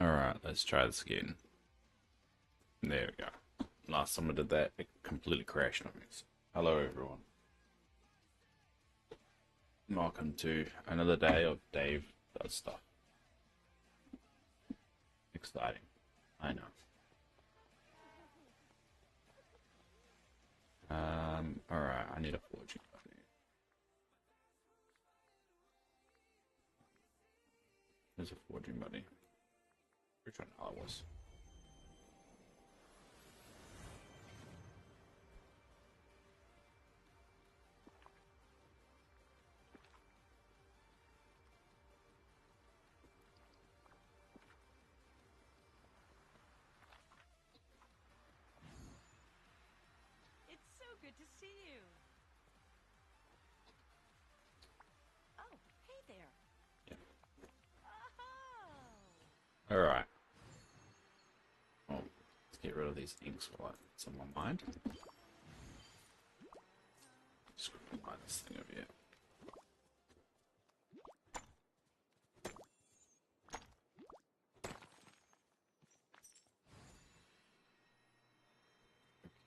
Alright, let's try this again. There we go. Last time I did that, it completely crashed on me. So, hello everyone. Welcome to another day of Dave Does Stuff. Exciting. I know. Alright, I need a forging buddy. There's a forging buddy. Which one? Oh, it was. It's so good to see you. Oh, hey there. Yeah. Oh. Alright. Well, let's get rid of these inks while it's on my mind. Just combine this thing over here.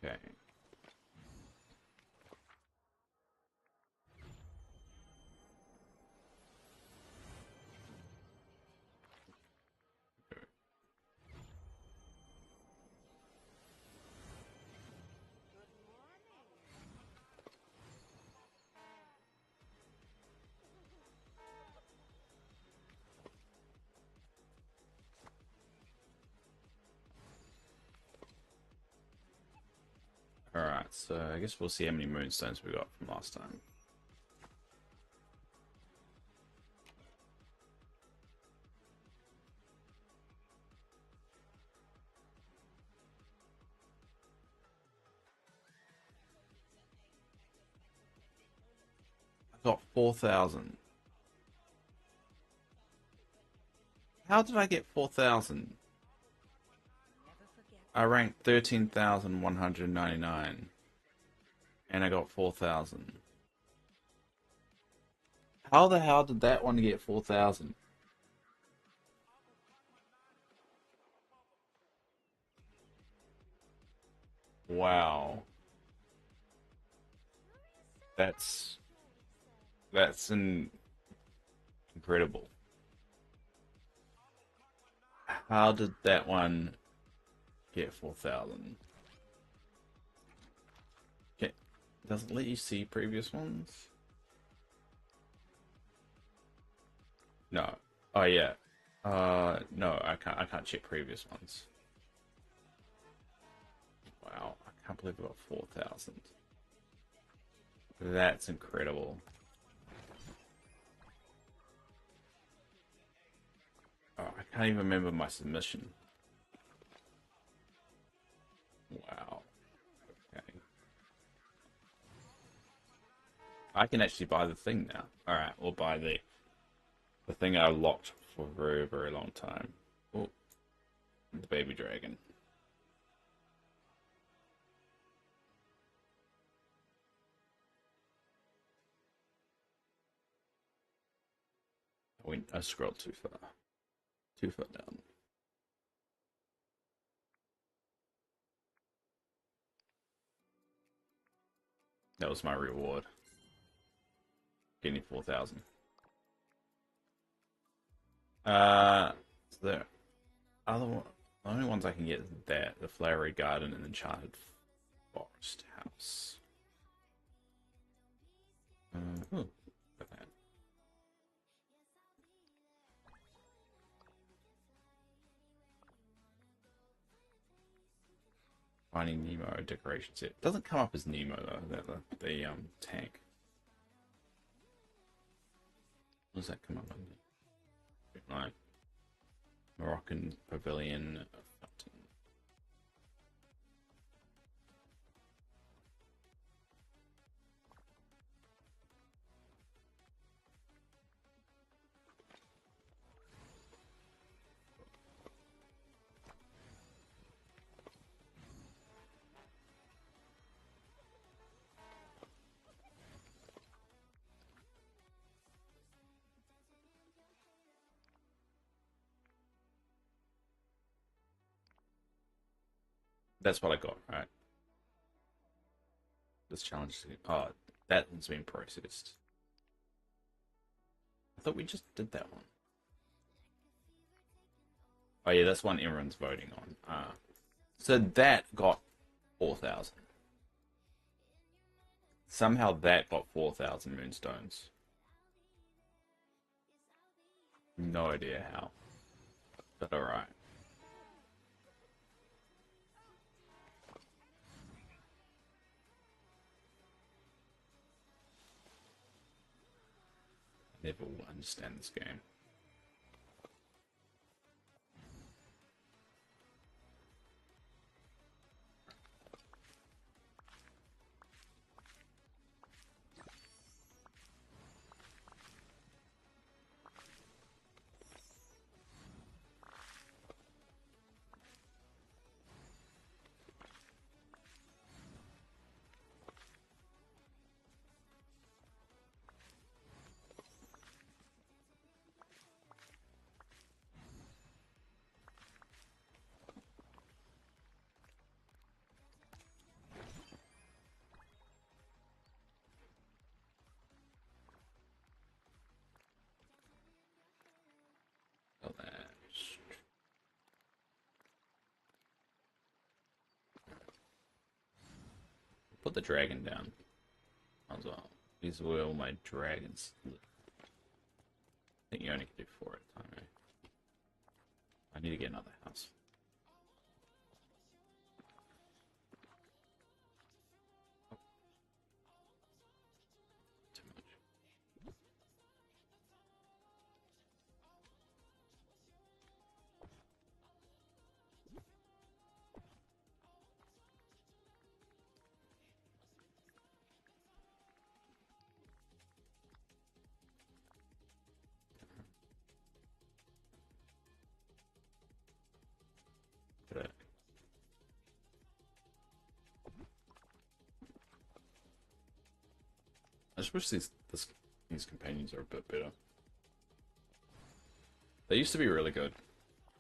Okay. Good morning. Alright, so I guess we'll see how many moonstones we got from last time. I got 4,000. How did I get 4,000? Never forget. I ranked 13,199 and I got 4,000. How the hell did that one get 4,000? Wow. That's that's incredible. How did that one get 4,000? Okay. Does it let you see previous ones? No. Oh yeah. No, I can't check previous ones. Wow, I can't believe I got 4,000. That's incredible. Oh, I can't even remember my submission. Wow. Okay. I can actually buy the thing now. Alright, we'll buy the thing I locked for a very, very long time. Oh, the baby dragon. I scrolled too far. Too far down. That was my reward. Getting 4,000. So the other one, the only ones I can get is that, the Flowery Garden and Enchanted Forest House. Ooh, got that. Finding Nemo decoration set. It doesn't come up as Nemo though, the tank. What does that come up under? Like Moroccan Pavilion Fountain. That's what I got, right? This challenge. Oh, that one's been processed. I thought we just did that one. Oh yeah, that's one everyone's voting on. So that got 4,000. Somehow that got 4,000 moonstones. No idea how, but alright. Never will understand this game. Oh, that's... Put the dragon down as well. These were all my dragons. I think you only can do 4 at a time, eh? I need to get another house. Too much. But, I just wish these companions are a bit better. They used to be really good.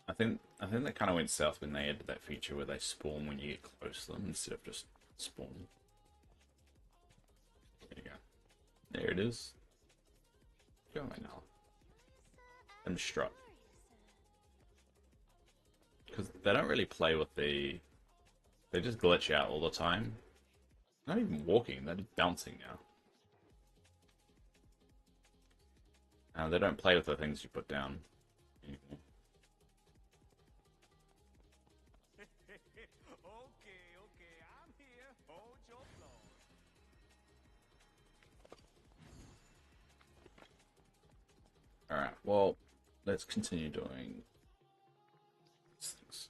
I think that kind of went south when they added that feature where they spawn when you get close to them instead of just spawn. There you go. There it is. Go away now. And strut. Because they don't really play with the... They just glitch out all the time. Not even walking, they're just bouncing now. They don't play with the things you put down anymore. Okay, I'm here. Hold your applause. Alright, well, let's continue doing these things.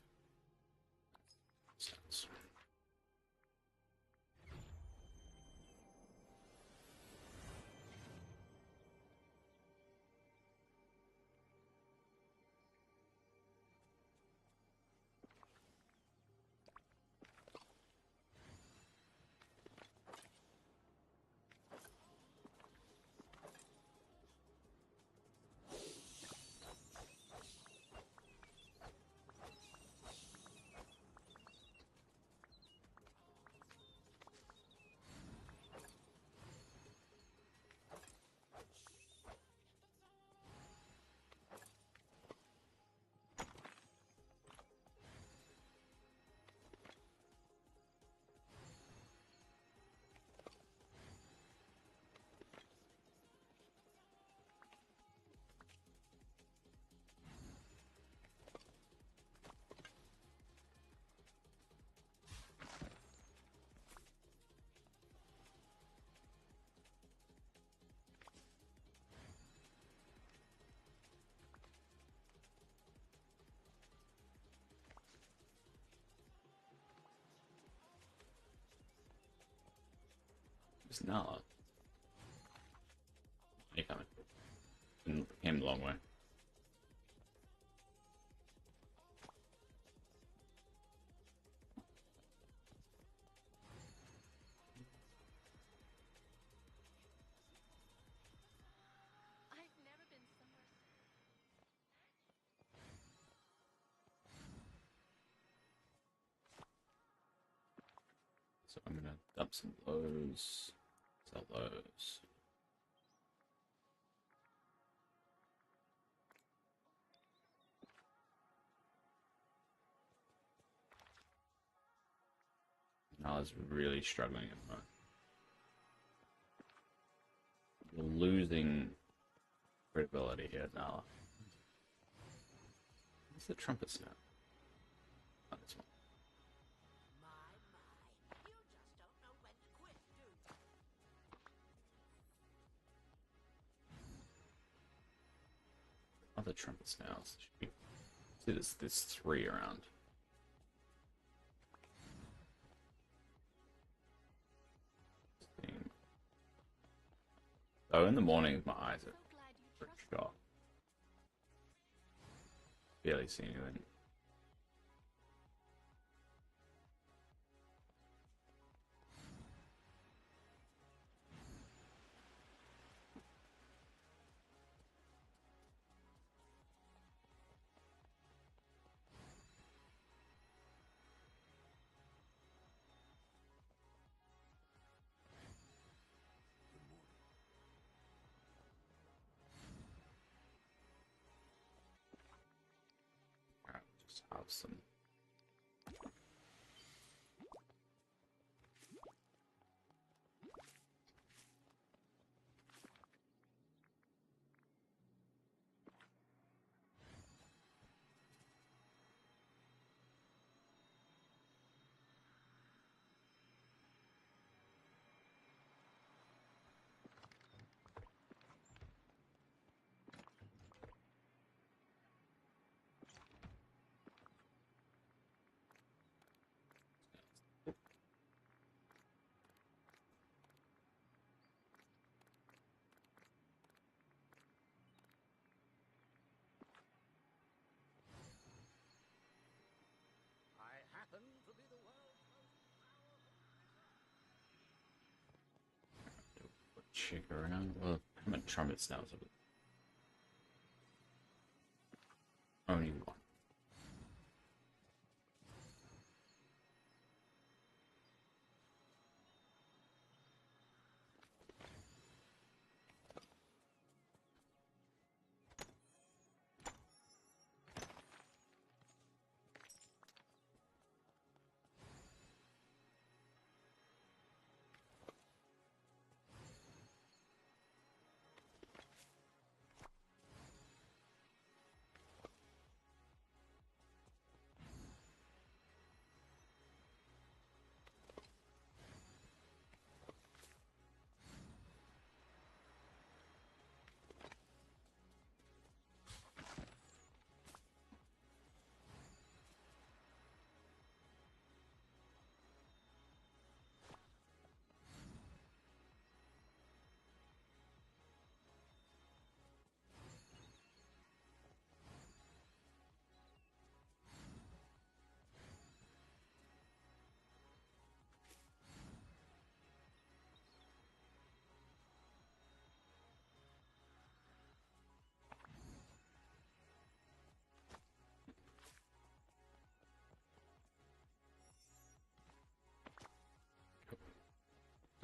Sounds. It's not. You're coming. Came a long way. I've never been somewhere. So I'm gonna dump some of those, sell those. I was really struggling at the moment. We're losing credibility here now. What's the trumpet sound? Oh, this one. You just don't know when to quit, do you? Other trumpet sounds. See, there's three around. Oh, in the morning, my eyes So are glad you pretty trust shot. Barely see anything. Alright, just have some. I happen to be the world's most powerful wizard. Check around. Well, how many trumpet sounds of it? Only one.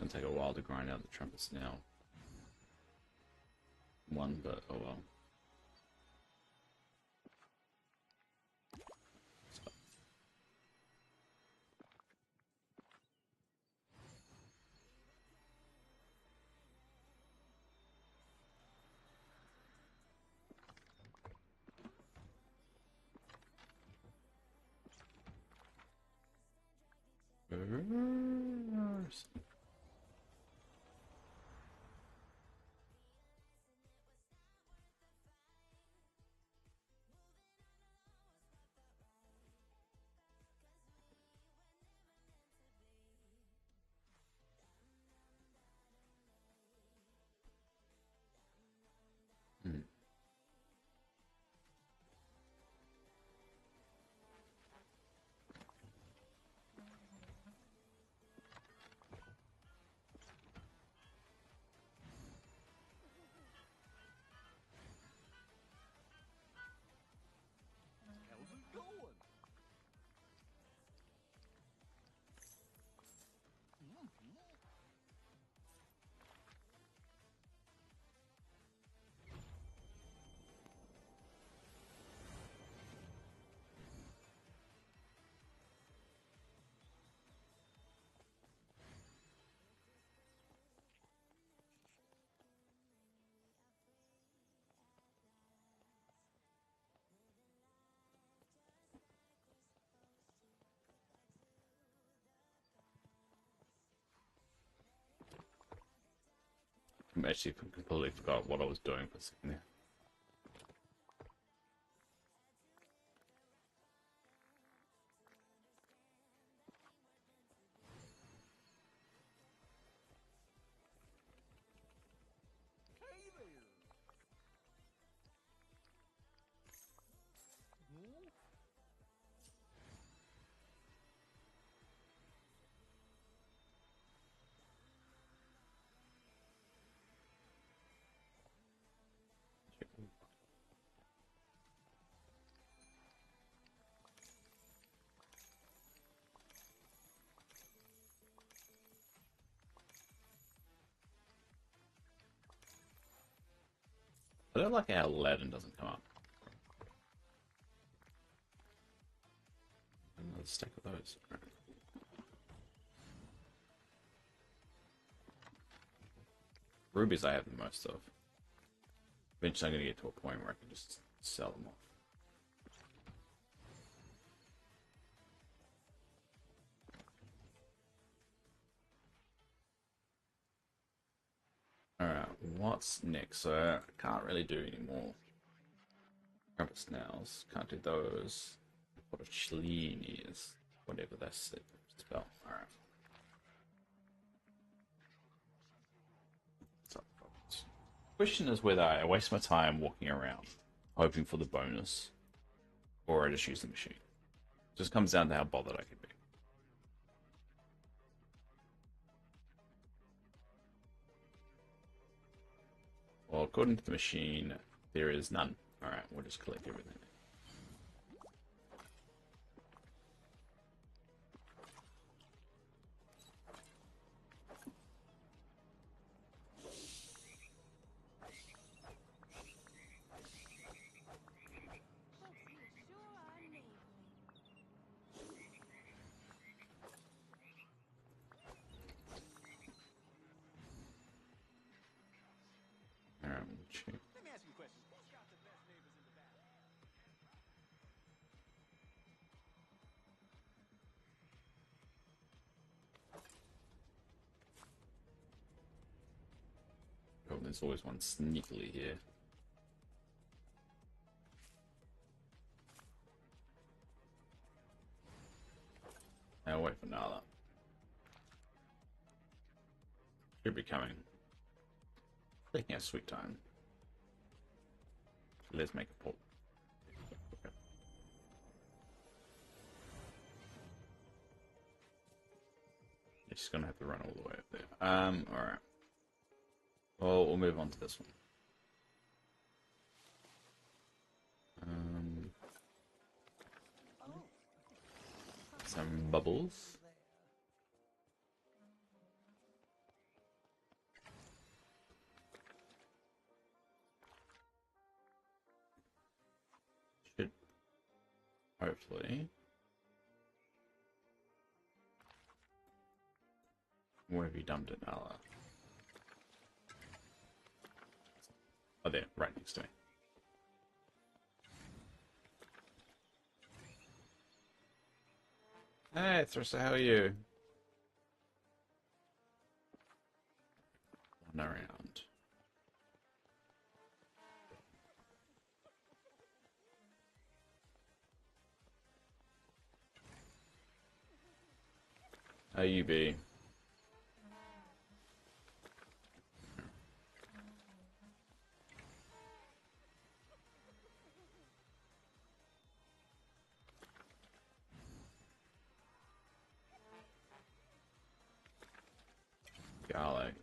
It's gonna take a while to grind out the trumpets now. One, but oh well. Hmm. actually completely forgot what I was doing for a second there. Hey there. Hmm? I don't like how Aladdin doesn't come up. Another stack of those. Rubies I have the most of. Eventually I'm going to get to a point where I can just sell them off. Alright, what's next? So I can't really do any more rabbit snails. Can't do those. What a Chelini is. Whatever that's the spell. Alright. Question is whether I waste my time walking around hoping for the bonus or I just use the machine. Just comes down to how bothered I can be. Well, according to the machine, there is none. Alright, we'll just collect everything. Alright, we'll check. Let me ask you a question. Who's got the best neighbors in the valley? Oh, there's always one sneakily here. Now wait for Nala. Should be coming. Taking a sweet time. Let's make a pull. Okay. She's gonna have to run all the way up there. Alright. Well, we'll move on to this one. Some bubbles. Should hopefully. Where have you dumped it, Nala? Oh, there, right next to me. Hey, Thruster, how are you? One around. How you be? Garlic.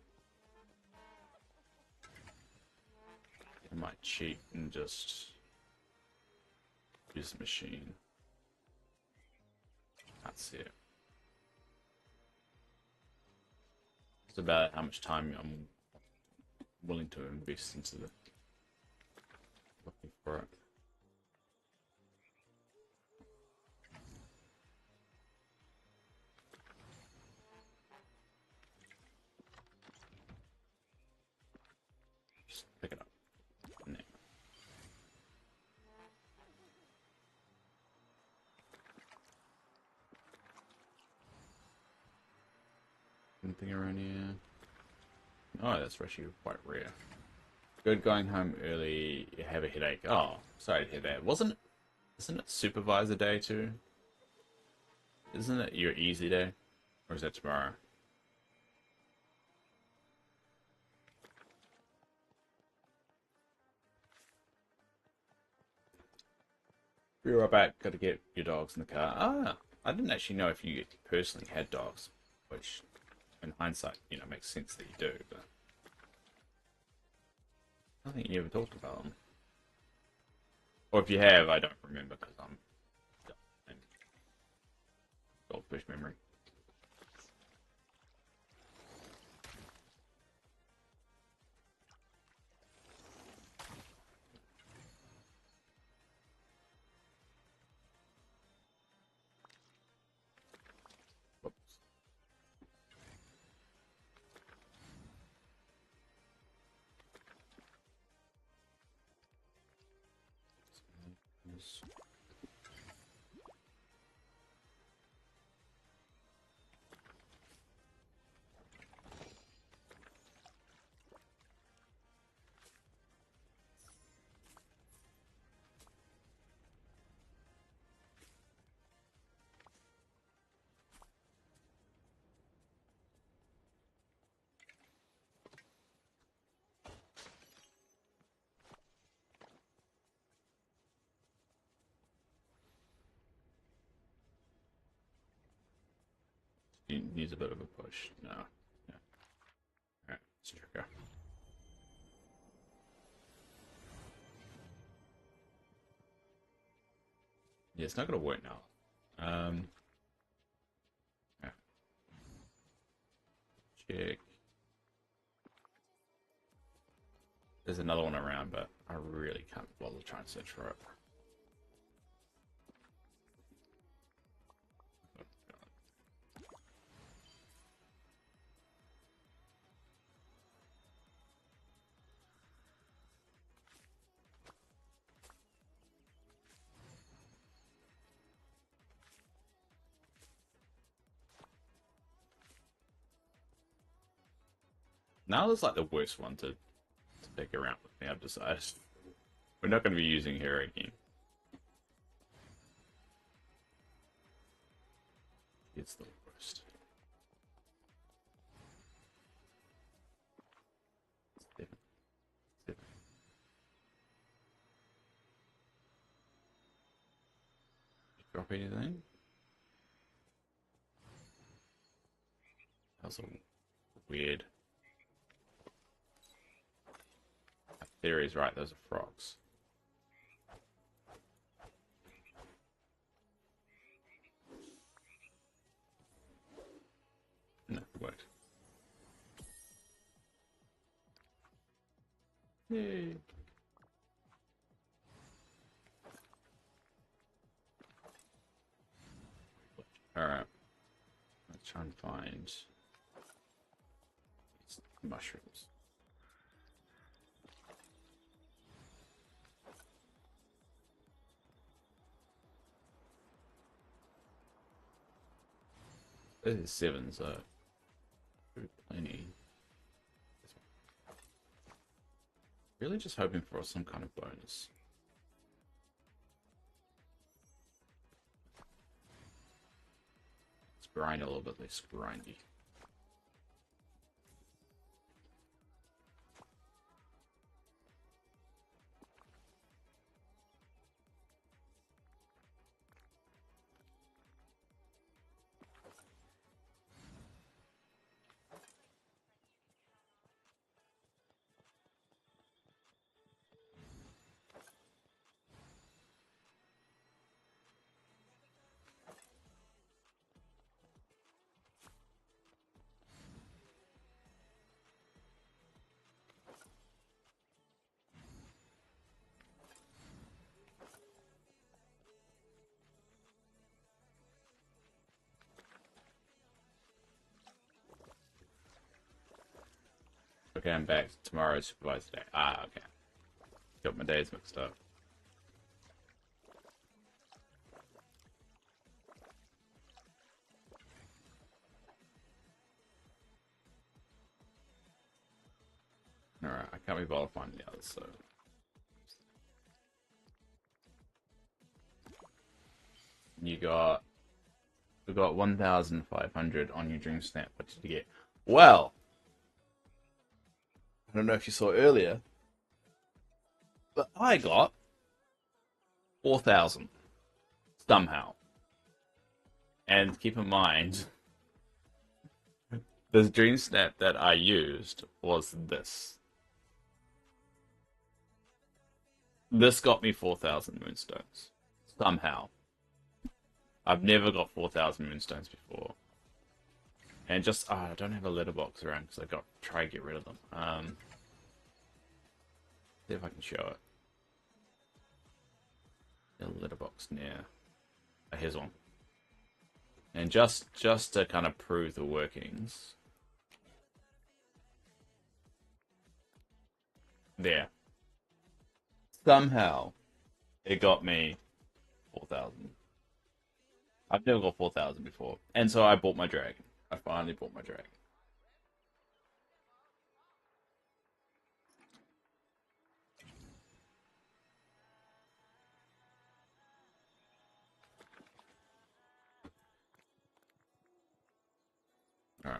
I might cheat and just use the machine. That's it. It's about how much time I'm willing to invest into the looking for it. Just pick it up. No. Anything around here? Oh, that's actually quite rare. Good going home early. You have a headache. Oh, sorry to hear that. Isn't it supervisor day too? Isn't it your easy day? Or is that tomorrow? Be right back. Got to get your dogs in the car. Ah, I didn't actually know if you personally had dogs, which, in hindsight, makes sense that you do. But I don't think you ever talked about them. Or if you have, I don't remember because I'm dumb and goldfish memory. Whoops. He needs a bit of a push. No. Yeah. Alright, let's check out. Yeah, it's not gonna work now. Yeah. Check. There's another one around, but I really can't bother trying to search for it. Now is like the worst one to pick around with me, I've decided. We're not going to be using her again. It's the worst. Seven. Seven. Drop anything? That's a weird. My theory's right, those are frogs. No, it worked. Yay. Alright. Let's try and find these mushrooms. This is 7, so plenty. Really just hoping for some kind of bonus. Let's grind a little bit less grindy. Okay, I'm back. Tomorrow's supervisor day. Ah, okay. Got my days mixed up. can't be bothered finding the others, so. We got 1,500 on your Dream Snap. What did you get? Well, I don't know if you saw earlier, but I got 4,000 somehow. And keep in mind, the Dream Snap that I used was this. This got me 4,000 Moonstones somehow. I've never got 4,000 Moonstones before. And just, I don't have a letterbox around because I got to try and get rid of them. See if I can show it. A letterbox near. Oh, here's one. And just to kind of prove the workings. There. Somehow, it got me 4,000. I've never got 4,000 before. And so I bought my dragon. I finally bought my dragon. Alright.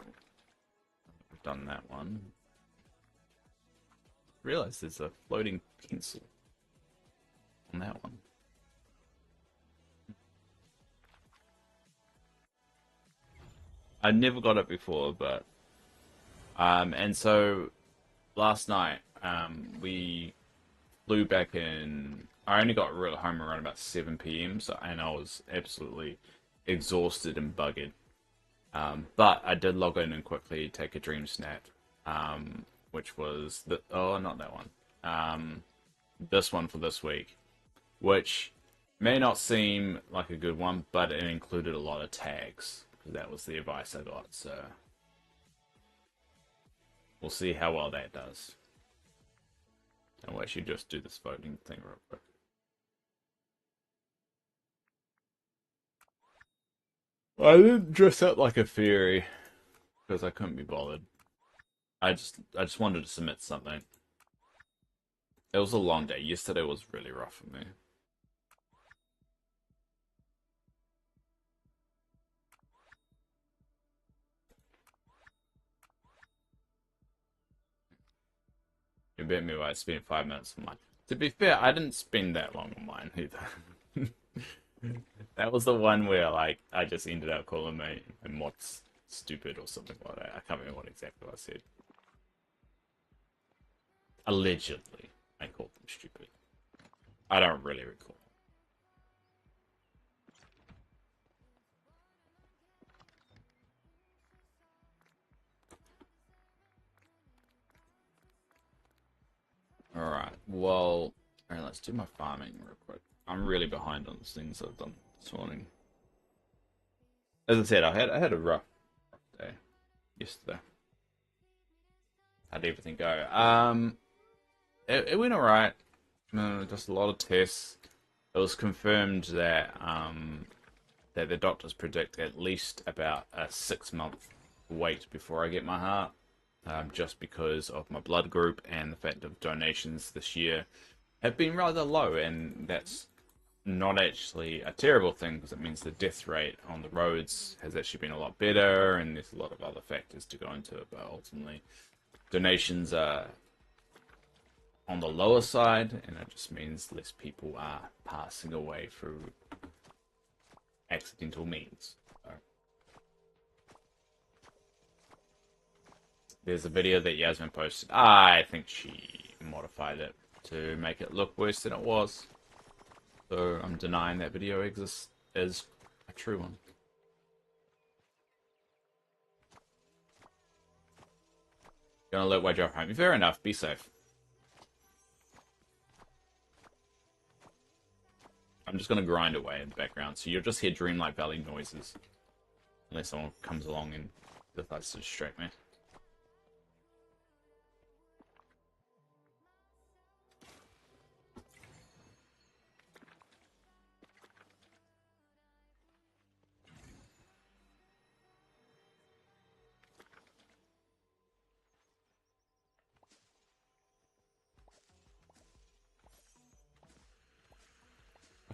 I've done that one. Realize there's a floating pencil on that one. I never got it before, but and so last night we flew back in. I only got home around about 7 p.m. So and I was absolutely exhausted and buggered. But I did log in and quickly take a dream snap, which was not that one. This one for this week, which may not seem like a good one, but it included a lot of tags. That was the advice I got, so we'll see how well that does. And we'll actually just do this voting thing real quick. I didn't dress up like a fairy because I couldn't be bothered. I just wanted to submit something. It was a long day. Yesterday was really rough for me. You bet me I spent 5 minutes on mine. To be fair, I didn't spend that long on mine either. That was the one where like I just ended up calling my mods stupid or something like that. I can't remember what exactly I said. Allegedly, I called them stupid. I don't really recall. Alright, well, alright, let's do my farming real quick. I'm really behind on the things I've done this morning. As I said, I had a rough day yesterday. How'd everything go? It went alright. Just a lot of tests. It was confirmed that that the doctors predict at least about a 6-month wait before I get my heart. Just because of my blood group and the fact of donations this year have been rather low, and that's not actually a terrible thing because it means the death rate on the roads has actually been a lot better, and there's a lot of other factors to go into it, but ultimately donations are on the lower side, and it just means less people are passing away through accidental means. So, there's a video that Yasmin posted. I think she modified it to make it look worse than it was. So I'm denying that video exists as a true one. Gonna let Wedge off home. Fair enough, be safe. I'm just gonna grind away in the background, so you'll just hear Dreamlight Valley noises. Unless someone comes along and decides to distract me.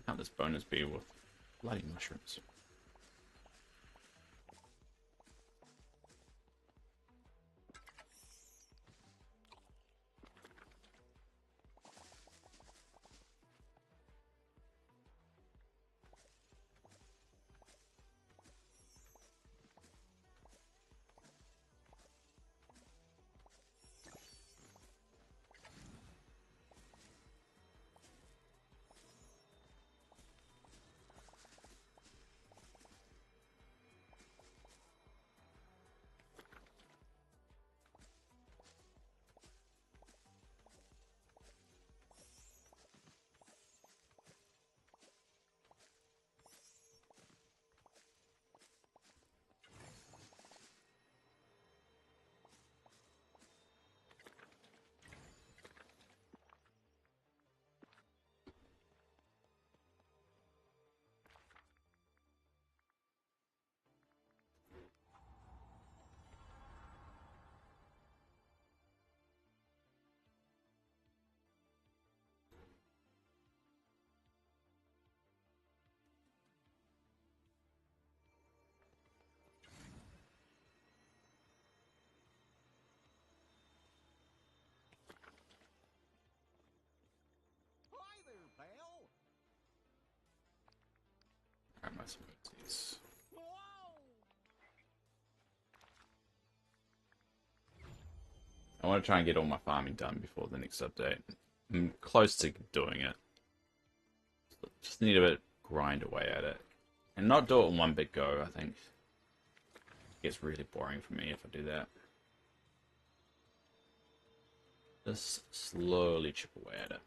can't this bonus be with bloody mushrooms? Hi there, pal. Alright, my smoothies. Whoa! I want to try and get all my farming done before the next update. I'm close to doing it. Just need a bit grind away at it. And not do it in one big go, I think. It gets really boring for me if I do that. Just slowly chip away at it.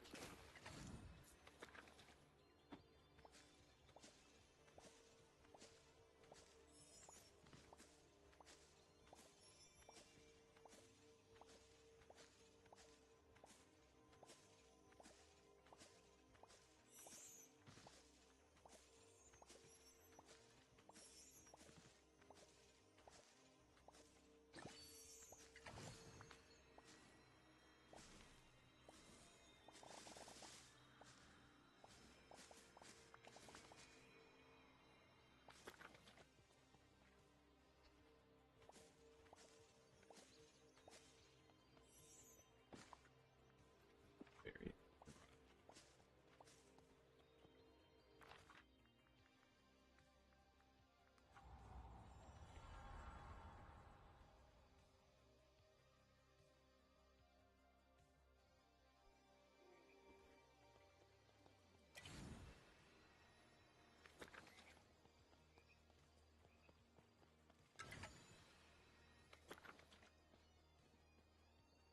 Very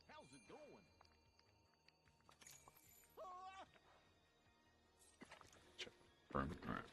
How's it going? firm. Alright.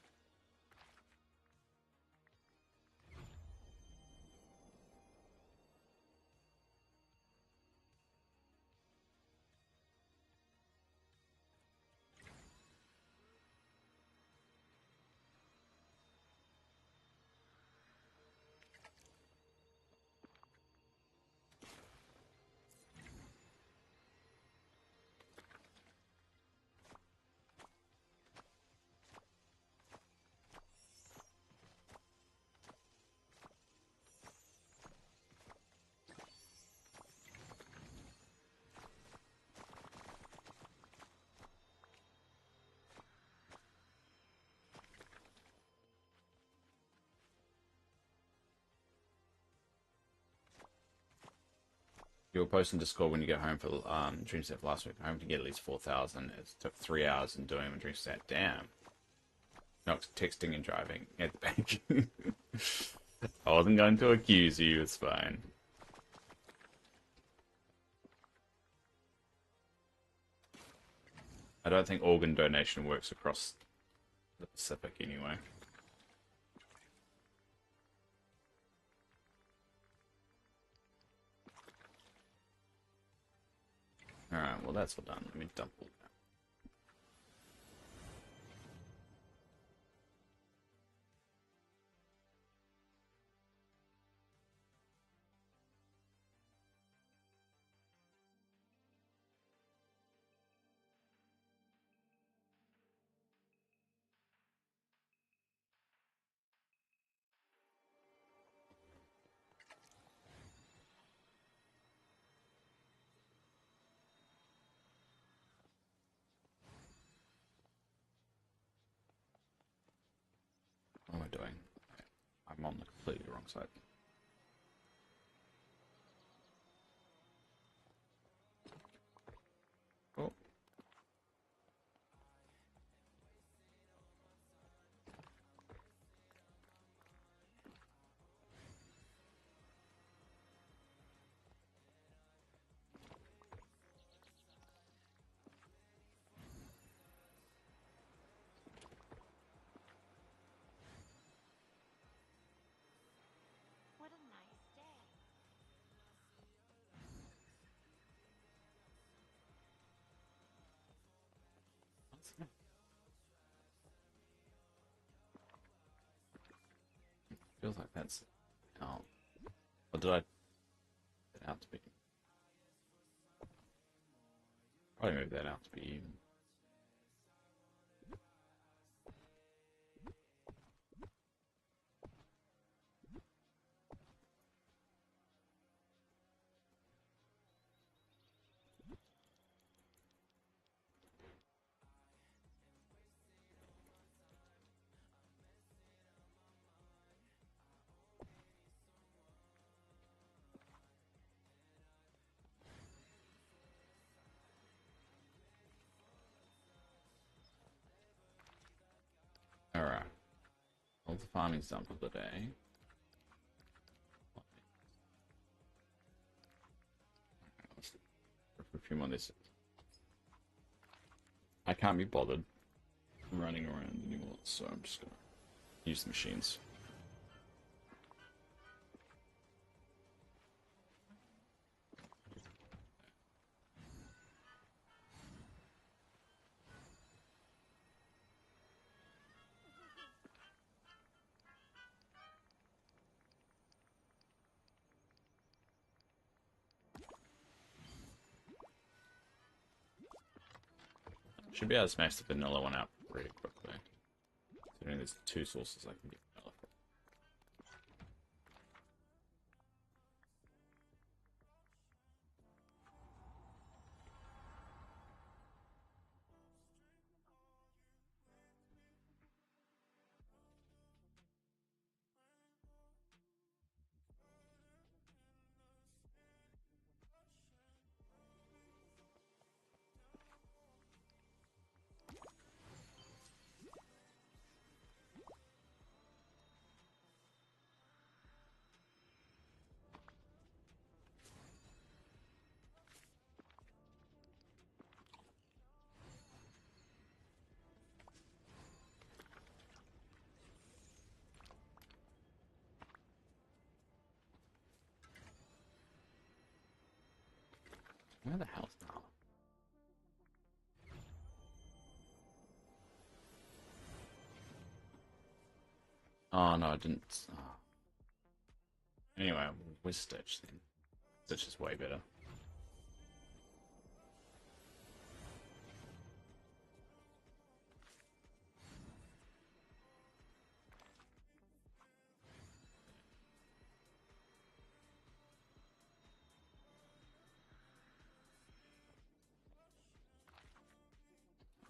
You were posting Discord when you get home for DreamStat last week. Home to get at least 4,000. It took 3 hours in doing DreamStat. Damn. Not texting and driving at the bank. I wasn't going to accuse you. It's fine. I don't think organ donation works across the Pacific anyway. Alright, well that's all done. Let me dump all that. I'm on the completely wrong side. Oh. What a nice day. Feels like that's out. Or did I put it out to be? Probably moved that out to be even. Alright. All the farming's done for the day. For a few more this. I can't be bothered running around anymore, so I'm just gonna use the machines. Should be able to smash the vanilla one out pretty quickly. Considering there's 2 sources I can get vanilla from. Where the hell's that? Oh no, I didn't. Oh. Anyway, with Stitch then. Stitch is way better.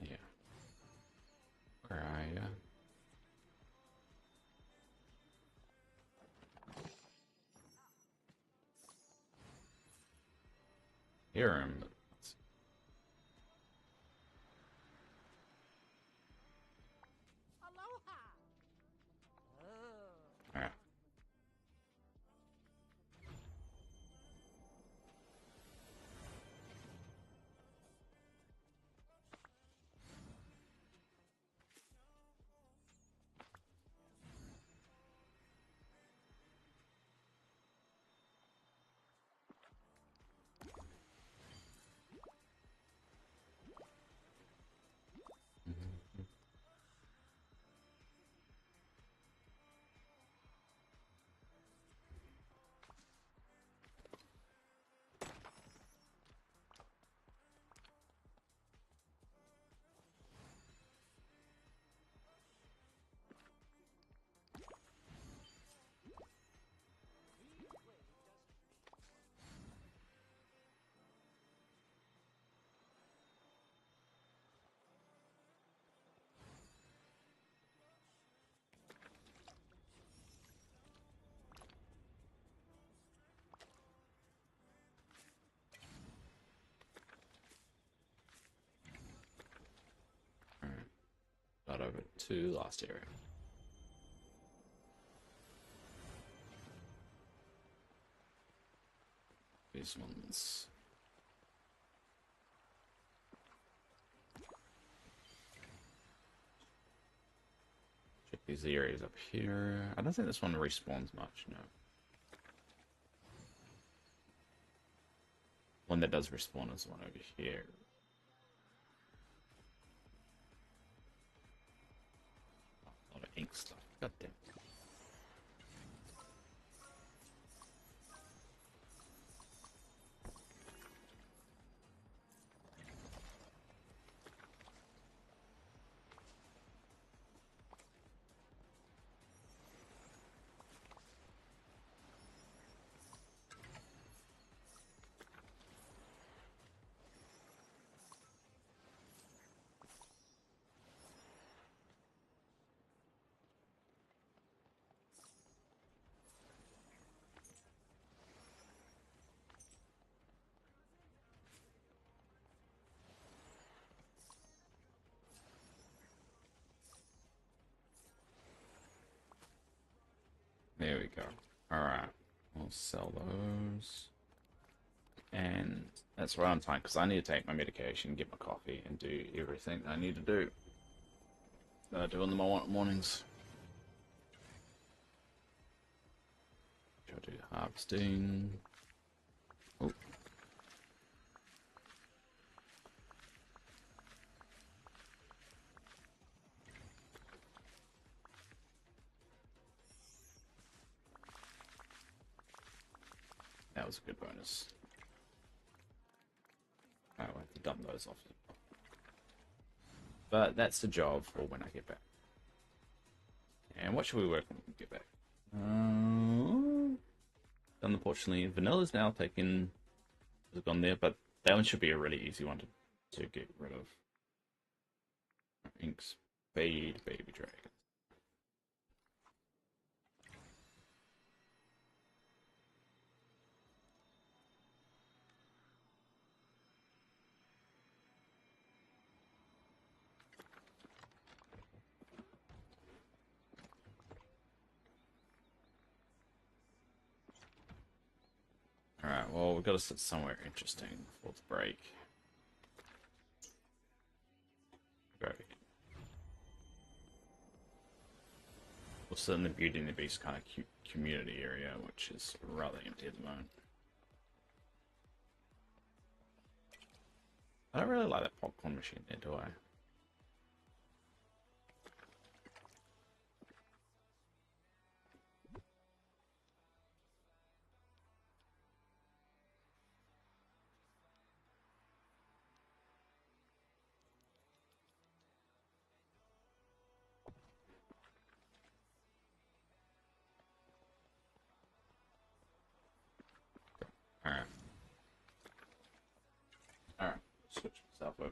Yeah. Where are you? Hear him. But Aloha. alright. over to last area. These ones. Check these areas up here. I don't think this one respawns much, no. One that does respawn is one over here. A lot of ink stuff. God damn it. There we go. Alright. We'll sell those. And that's right on time, because I need to take my medication, get my coffee, and do everything I need to do. That I do in the mornings. Try to do harvesting. Oh. That was a good bonus. I will have to dump those off. But that's the job for when I get back. And what should we work on when we get back? Unfortunately, Vanilla's now taken, has gone there, but that one should be a really easy one to get rid of. Inks, Spade, Baby Dragon. Alright, well, we've got to sit somewhere interesting before the break. Great. We'll sit in the Beauty and the Beast kind of community area, which is rather empty at the moment. I don't really like that popcorn machine there, do I? Alright. Alright, switch myself over.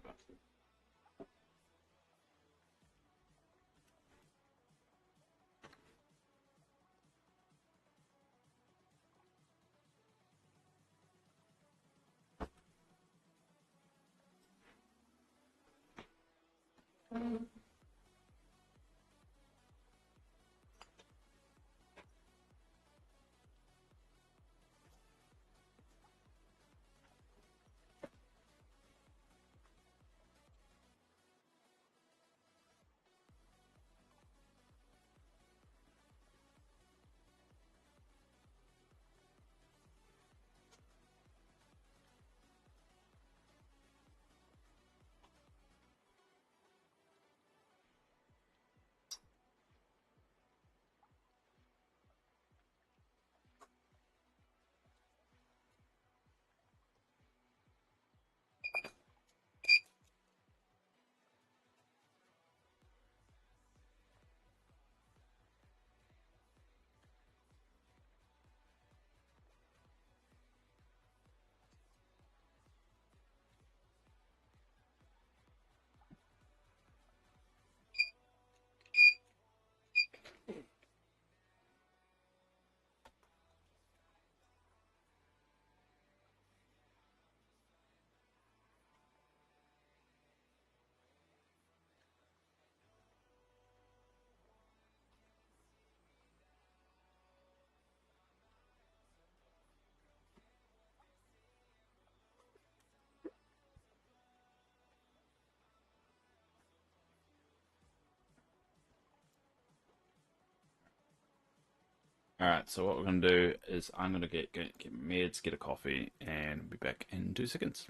Alright, so what we're going to do is I'm going to get meds, get a coffee, and be back in 2 seconds.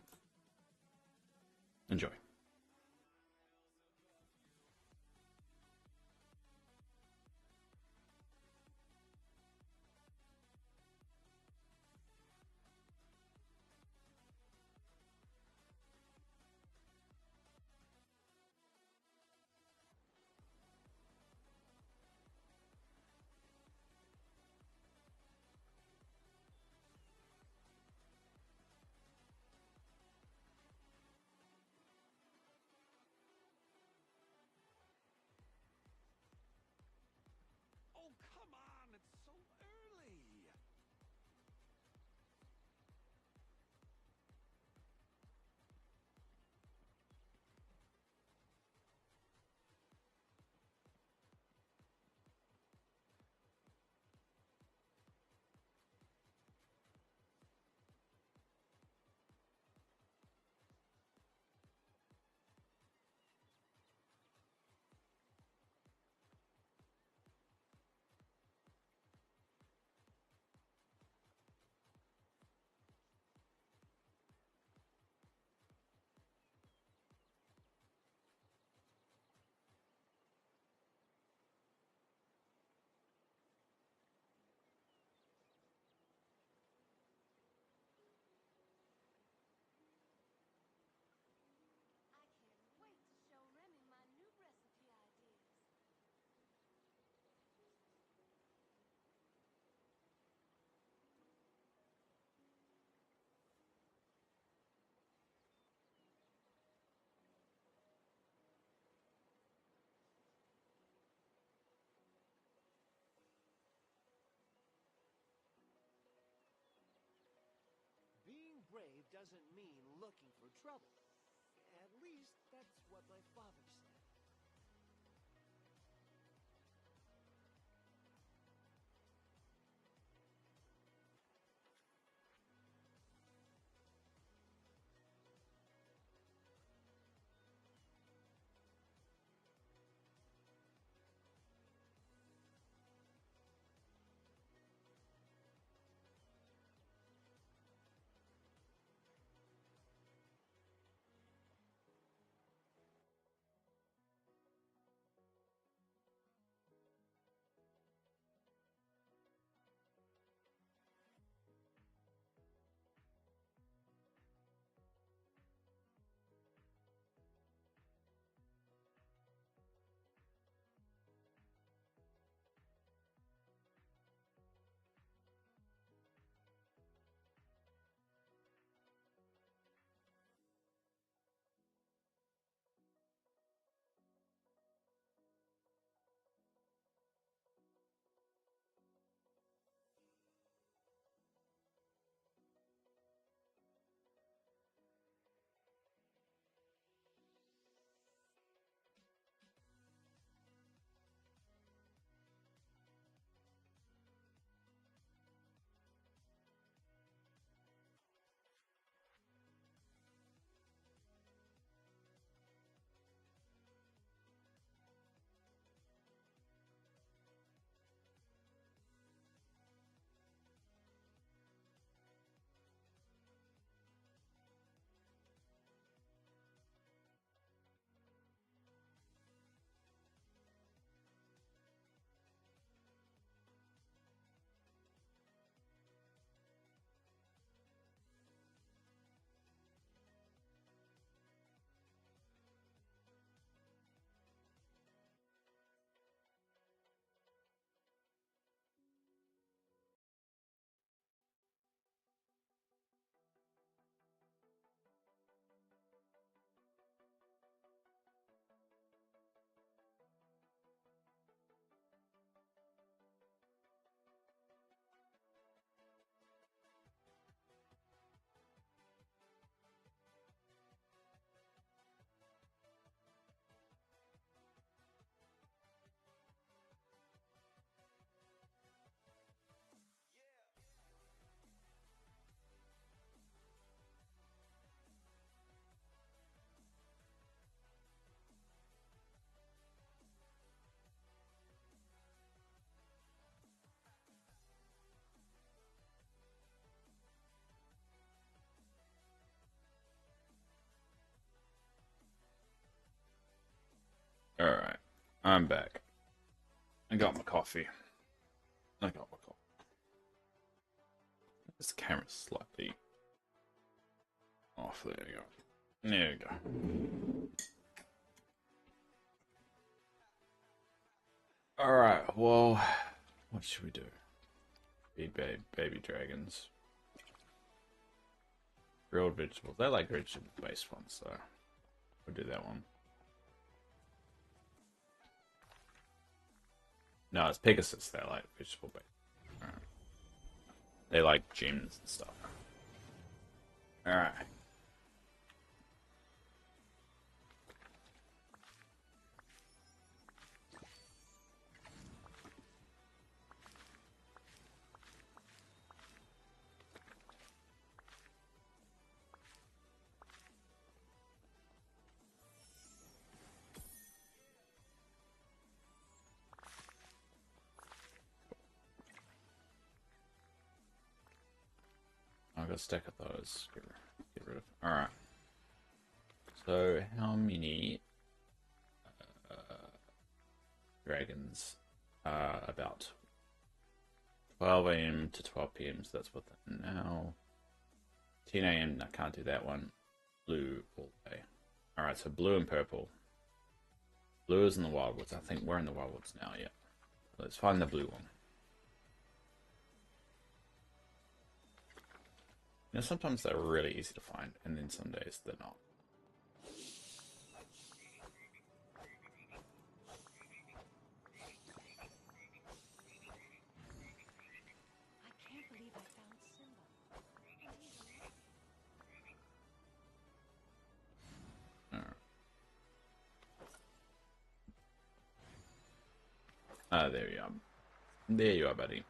Enjoy. Oh, come on, it's so early. I can't wait to show Remy my new recipe ideas. Being brave doesn't mean looking for trouble. At least that's what my father said. Alright, I'm back. I got my coffee. I got my coffee. This camera's slightly off. There you go. There you go. Alright, well, what should we do? Feed baby dragons. Grilled vegetables. They like vegetable-based ones, so we'll do that one. No, it's Pegasus. They like vegetable-based. Alright. They like gems and stuff. Alright. I've got a stack of those. Get rid of. Alright. So, how many dragons? About 12 a.m. to 12 p.m. So that's what that now. 10 a.m. I can't do that one. Blue all day. Alright, so blue and purple. Blue is in the wildwoods. I think we're in the wildwoods now, yeah. Let's find the blue one. You know, sometimes they're really easy to find, and then some days they're not. I can't believe I found Simba. Alright. Ah, there you are. There you are, buddy.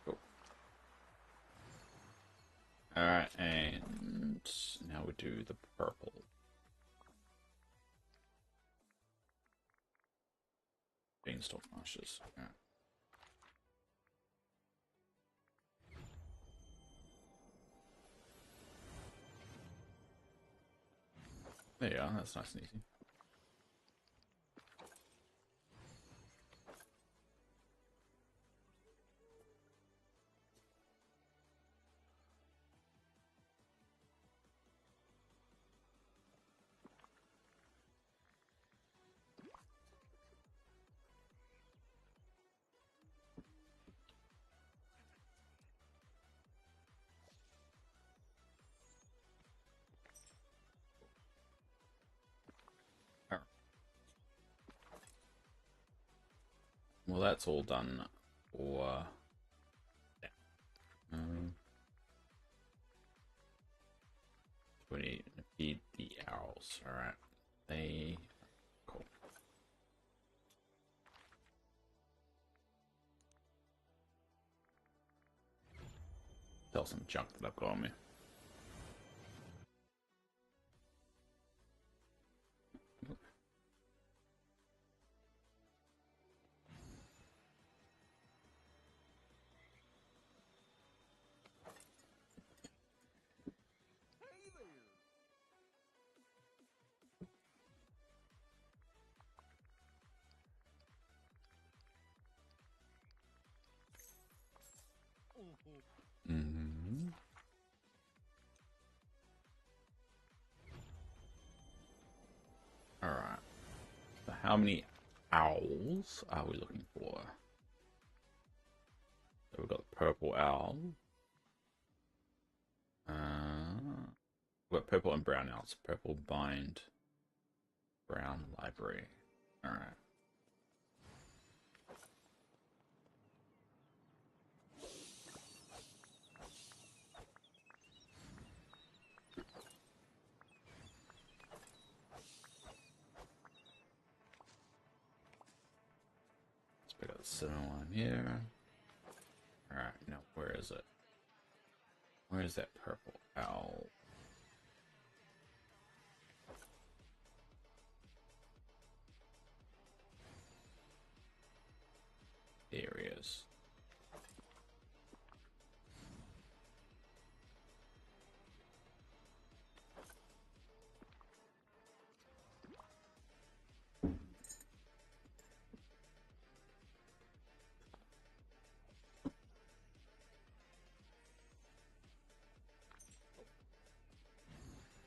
Cool. Alright, and now we do the purple. Beanstalk marshes. Alright. There you are, that's nice and easy. Alright. Well, that's all done for... we need to feed the owls. Alright. They... Cool. Sell some junk that I've got on me. Hey there! Mm-hmm. Alright. So how many owls are we looking for? So we've got the purple owl. We've got purple and brown owls. Purple bind. Brown library. Alright. Let's pick up the 7-1 here. Alright, now where is it? Where is that purple owl? Nice.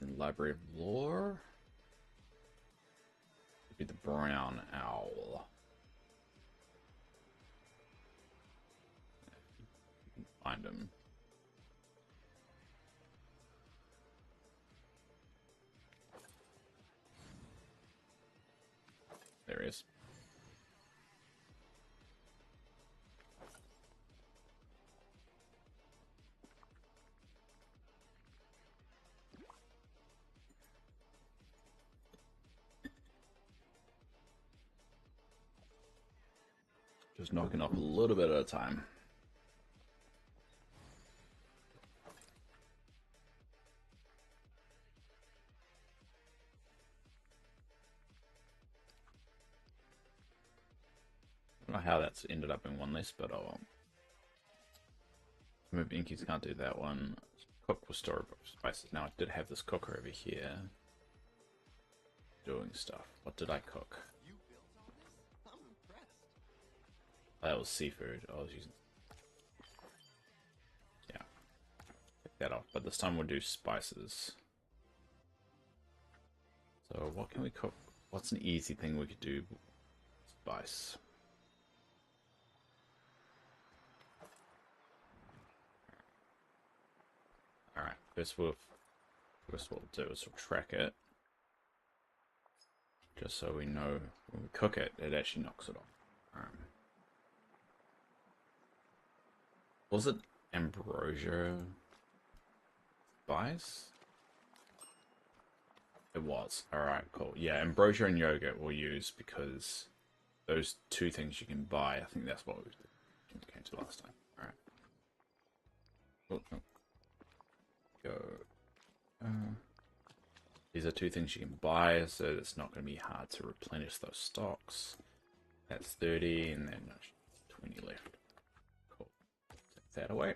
In Library of Lore. Could be the brown owl. Find him. There he is. Just knocking off a little bit at a time. I don't know how that's ended up in one list, but oh well. Remove inkies, can't do that one. Cook with storybook spices. Now I did have this cooker over here doing stuff. What did I cook? You built all this? I'm impressed. That was seafood. I was using. Yeah. Take that off. But this time we'll do spices. So what can we cook? What's an easy thing we could do? Spice. Alright, first what we'll do is we'll track it. Just so we know when we cook it, it actually knocks it off. Was it ambrosia spice? It was. Alright, cool. Yeah, ambrosia and yogurt we'll use because those two things you can buy. I think that's what we came to last time. Alright. Oh, oh. Go. These are two things you can buy, so it's not going to be hard to replenish those stocks. That's 30, and then 20 left. Cool. Take that away.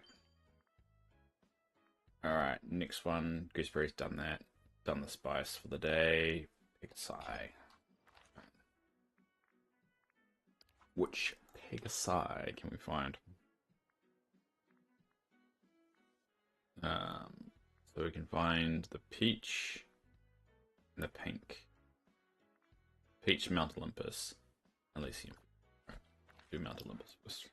Alright, next one. Gooseberry's done that. Done the spice for the day. Pick a side. Which Pegasi can we find? So we can find the peach and the pink. Peach, Mount Olympus. Elysium. Right. Do Mount Olympus first.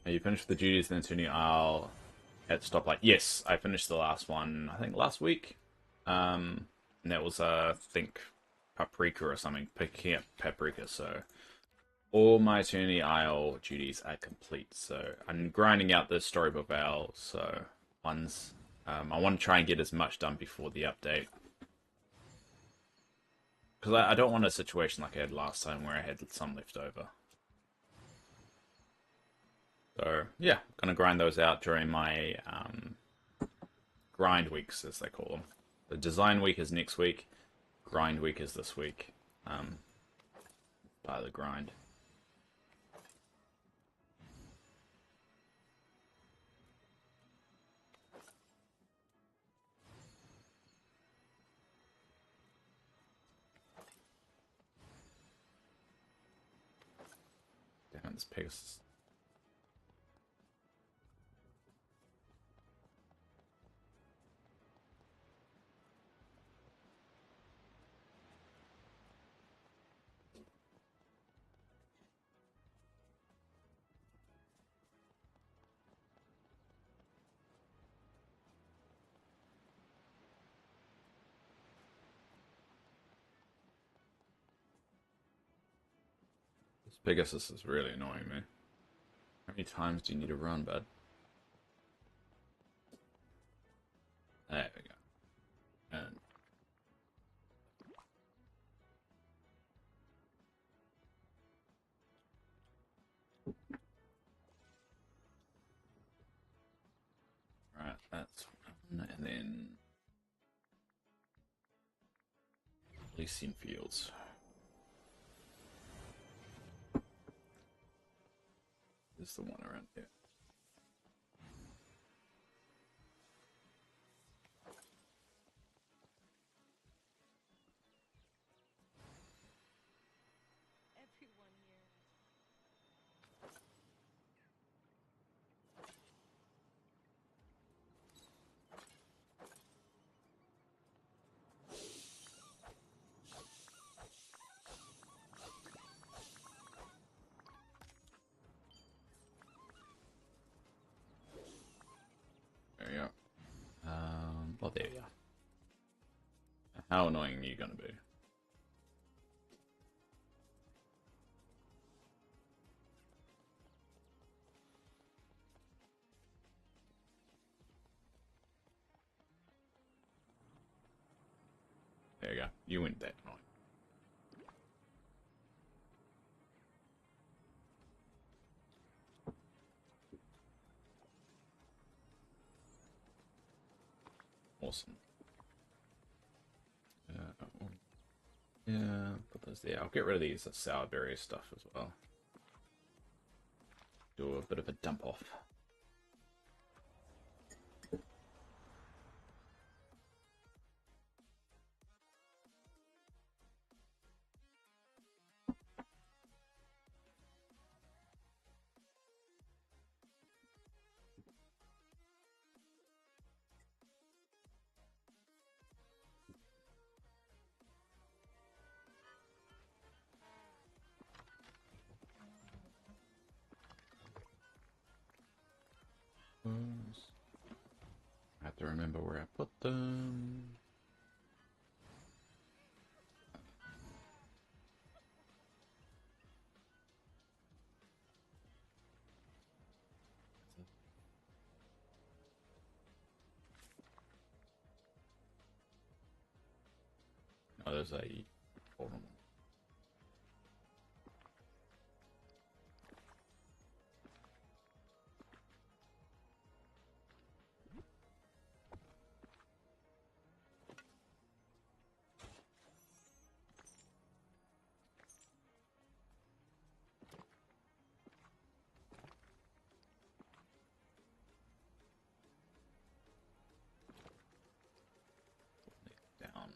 Are you finished with the duties then Tony? I'll at stoplight. Yes, I finished the last one, I think last week. And that was I think paprika or something. Picking up paprika, so all my Eternity Isle duties are complete. So I'm grinding out the Storybook Owl, so ones I want to try and get as much done before the update. Because I don't want a situation like I had last time where I had some left over. So yeah, gonna grind those out during my grind weeks, as they call them. The design week is next week. Grind week is this week. By the grind. Damn, this Pegasus. Pegasus is really annoying me. How many times do you need to run, bud? There we go. And right, that's one, and then Elysian Fields. There's the one around here. Everyone here. There you go. Well, there you are. How annoying are you gonna be? There you go. You went that annoying. Awesome. Yeah, put those there. I'll get rid of these sour berry stuff as well. Do a bit of a dump off. I have to remember where I put them. Oh, there's a... Hold on. Down.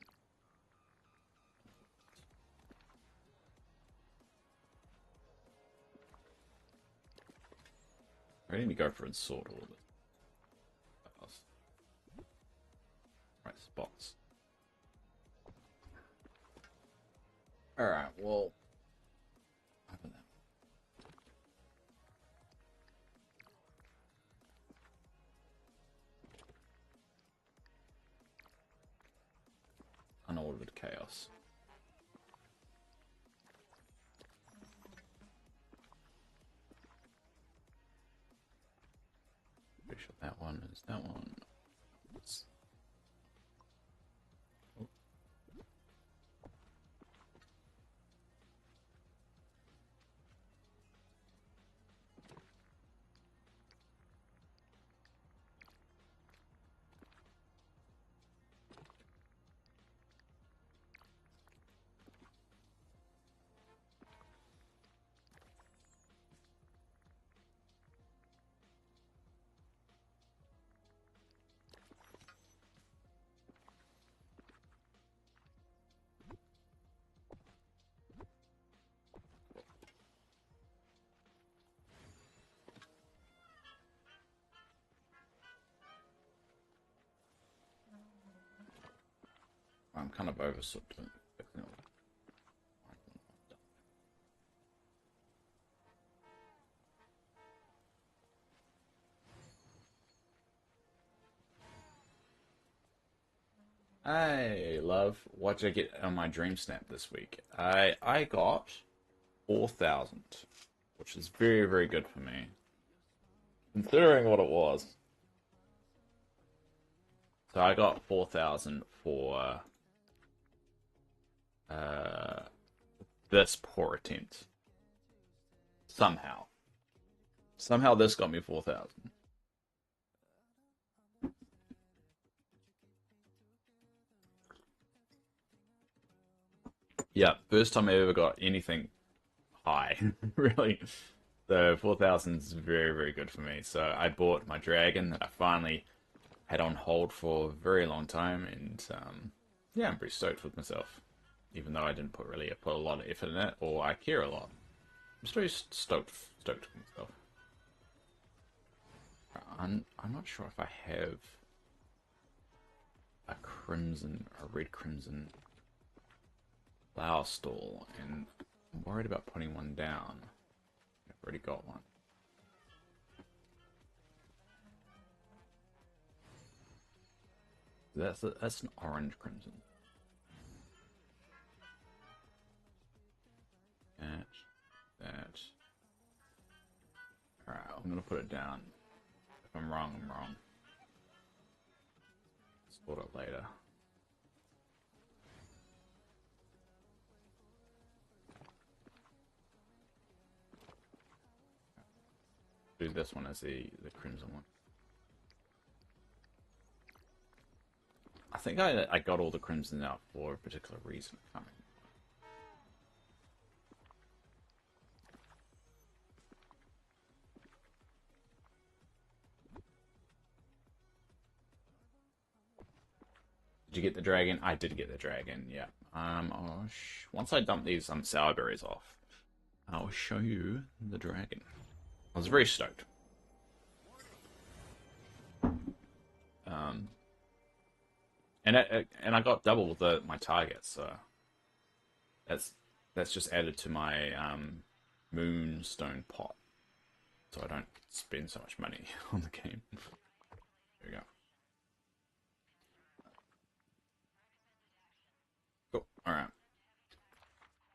I need to go for and sort all of it. Right spots. Alright, well... Open that. Unordered chaos. Pretty sure that one is that one. It's... Oh. I'm kind of oversooked. Hey, love. What did I get on my dream snap this week? I got 4,000, which is very, very good for me, considering what it was. So I got 4,000 for uh, this poor attempt. Somehow this got me 4,000. Yeah, first time I ever got anything high, really. So 4,000 is very, very good for me. So I bought my dragon that I finally had on hold for a very long time, and yeah, I'm pretty stoked with myself. Even though I didn't put a lot of effort in it, or I care a lot. I'm just very stoked with myself. I'm not sure if I have a red crimson flower stall, and I'm worried about putting one down. I've already got one. That's an orange crimson. That. Alright, I'm gonna put it down. If I'm wrong, I'm wrong. Sort it later. Do this one as the crimson one. I think I got all the crimson out for a particular reason. I mean, did you get the dragon? I did get the dragon. Yeah. Once I dump these sour berries off, I'll show you the dragon. I was very stoked. Um, and I got double my target, so that's just added to my moonstone pot, so I don't spend so much money on the game. There we go. Cool. All right.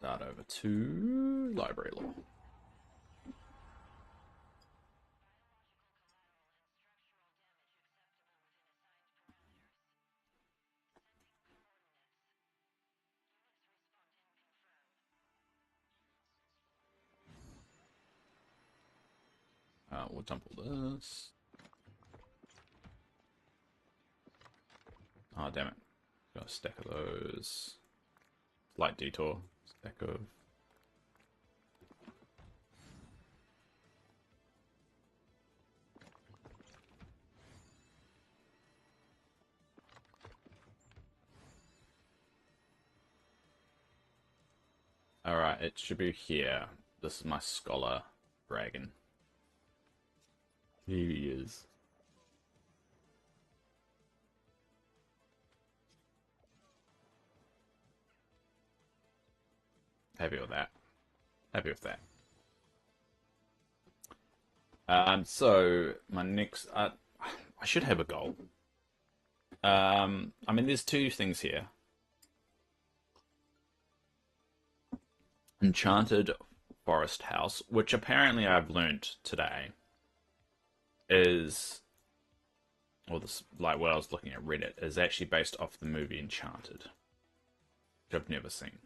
Start over to library law. We'll dump all this. Oh, damn it. Got a stack of those. Light detour. Stack of. Alright, it should be here. This is my scholar dragon. Here he is. Happy with that. Happy with that. So my next, I should have a goal. I mean, there's two things here. Enchanted Forest House, which apparently I've learnt today is, or this, like when I was looking at Reddit, is actually based off the movie Enchanted, which I've never seen.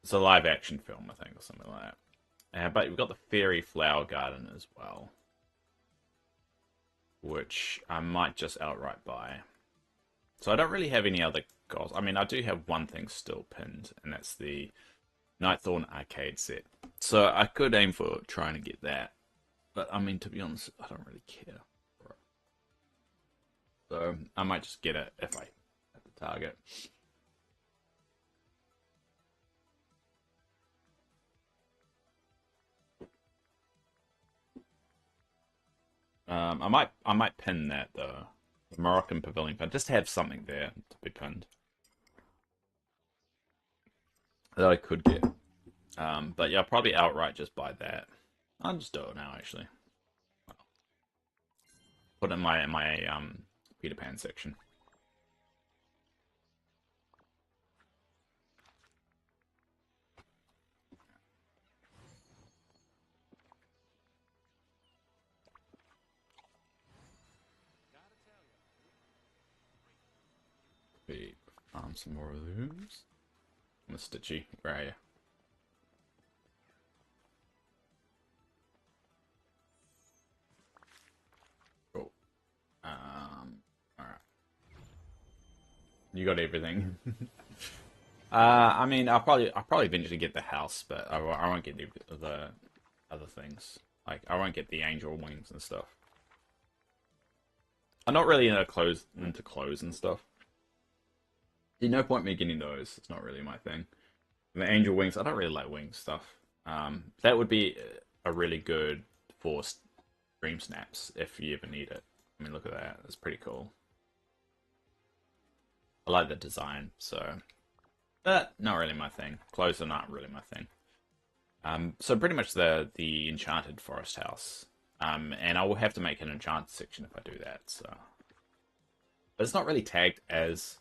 It's a live action film, I think, or something like that. But we've got the Fairy Flower Garden as well, which I might just outright buy. So I don't really have any other goals. I mean, I do have one thing still pinned, and that's the Nightthorn arcade set. So I could aim for trying to get that. But I mean, to be honest, I don't really care for it. So I might just get it if I have the target. I might pin that though. The Moroccan Pavilion pin. Just have something there to be pinned. That I could get. But yeah, I'll probably outright just buy that. I'll just do it now actually. Put it in my Peter Pan section. Be some more of those. Mr. G, where are you? Cool. Alright. You got everything. I mean, I'll probably eventually get the house, but I won't get the other things. Like, I won't get the angel wings and stuff. I'm not really into clothes and stuff. There's no point me getting those. It's not really my thing. The angel wings, I don't really like wing stuff. That would be a really good for stream snaps if you ever need it. I mean, look at that. It's pretty cool. I like the design, so. But not really my thing. Clothes are not really my thing. So pretty much the enchanted forest house. And I will have to make an enchanted section if I do that. So, but it's not really tagged as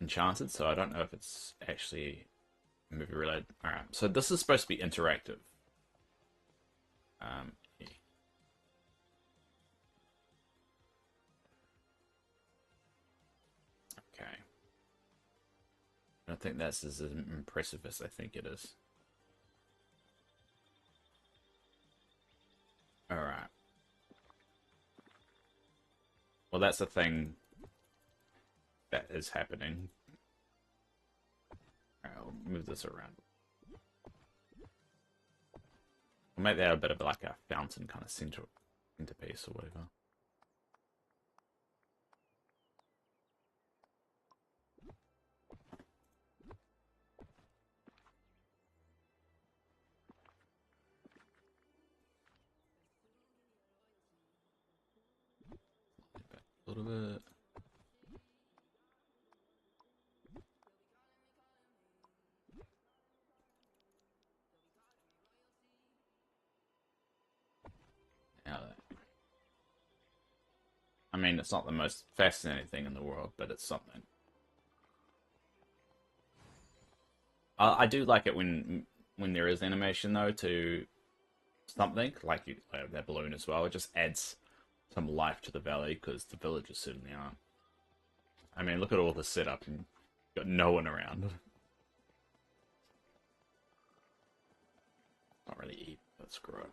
enchanted, so I don't know if it's actually movie related. All right, so this is supposed to be interactive. Yeah. Okay. I don't think that's as impressive as I think it is. All right. Well, that's the thing that is happening. All right, I'll move this around. We'll make that a bit of like a fountain kind of centerpiece or whatever. A little bit. Now that. I mean, it's not the most fascinating thing in the world, but it's something. I do like it when there is animation though to something like that balloon as well. It just adds some life to the valley because the villagers certainly aren't. I mean, look at all the setup and got no one around. Not really eat, but screw it.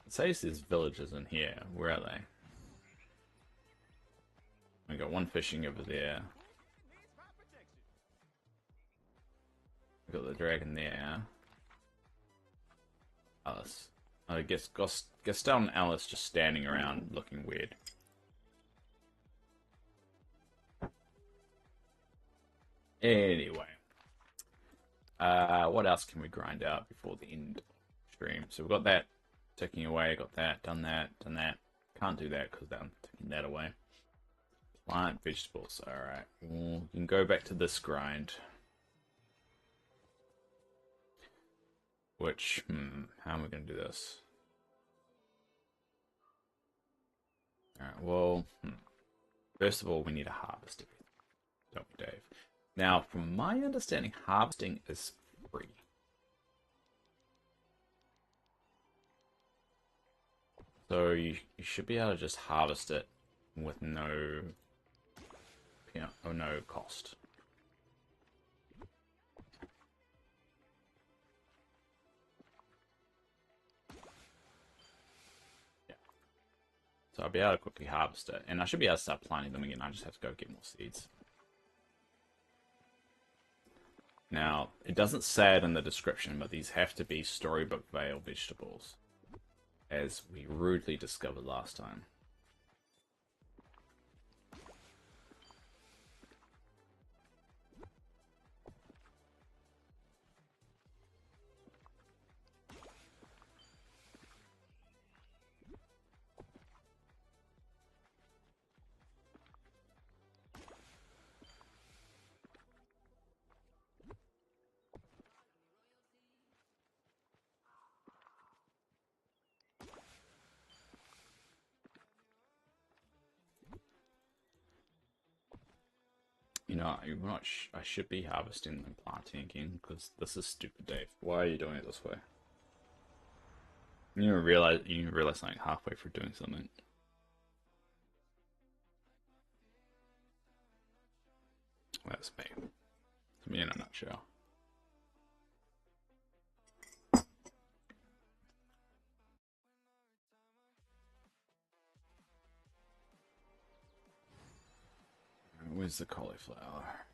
It says there's villagers in here. Where are they? We got one fishing over there. We got the dragon there. Alice. I guess Gaston and Alice just standing around looking weird. Anyway. What else can we grind out before the end of the stream? So we've got that ticking away, got that, done that, done that. Can't do that because I'm taking that away. Plant vegetables, alright. We can go back to this grind. Which, how am I going to do this? Alright, well, first of all, we need a harvest, don't we, Dave? Now, from my understanding, harvesting is free. So you should be able to just harvest it with no, no cost. Yeah. So I'll be able to quickly harvest it, and I should be able to start planting them again. I just have to go get more seeds. Now, it doesn't say it in the description, but these have to be Storybook Vale vegetables, as we rudely discovered last time. You know, I should be harvesting and planting again, because this is stupid, Dave. Why are you doing it this way? You realize something halfway through doing something. That's me. It's me in a nutshell. Where's the cauliflower?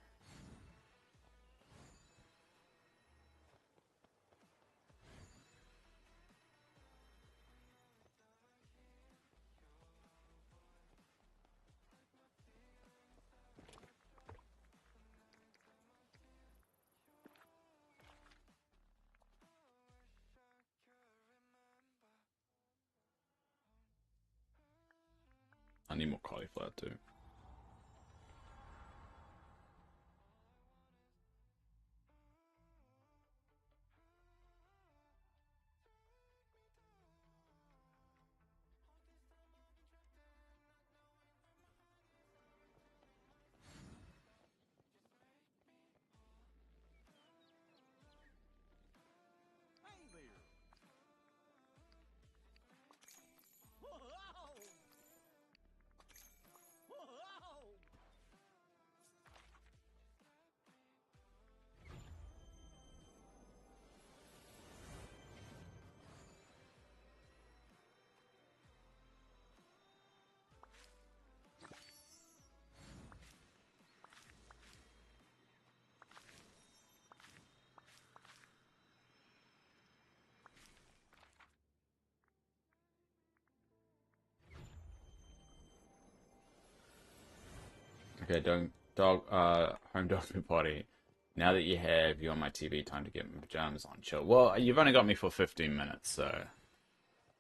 I need more cauliflower too. Hey there! Whoa! Whoa! Okay, home dog food party. Now that you have you on my TV, time to get my pajamas on. Chill. Well, you've only got me for 15 minutes, so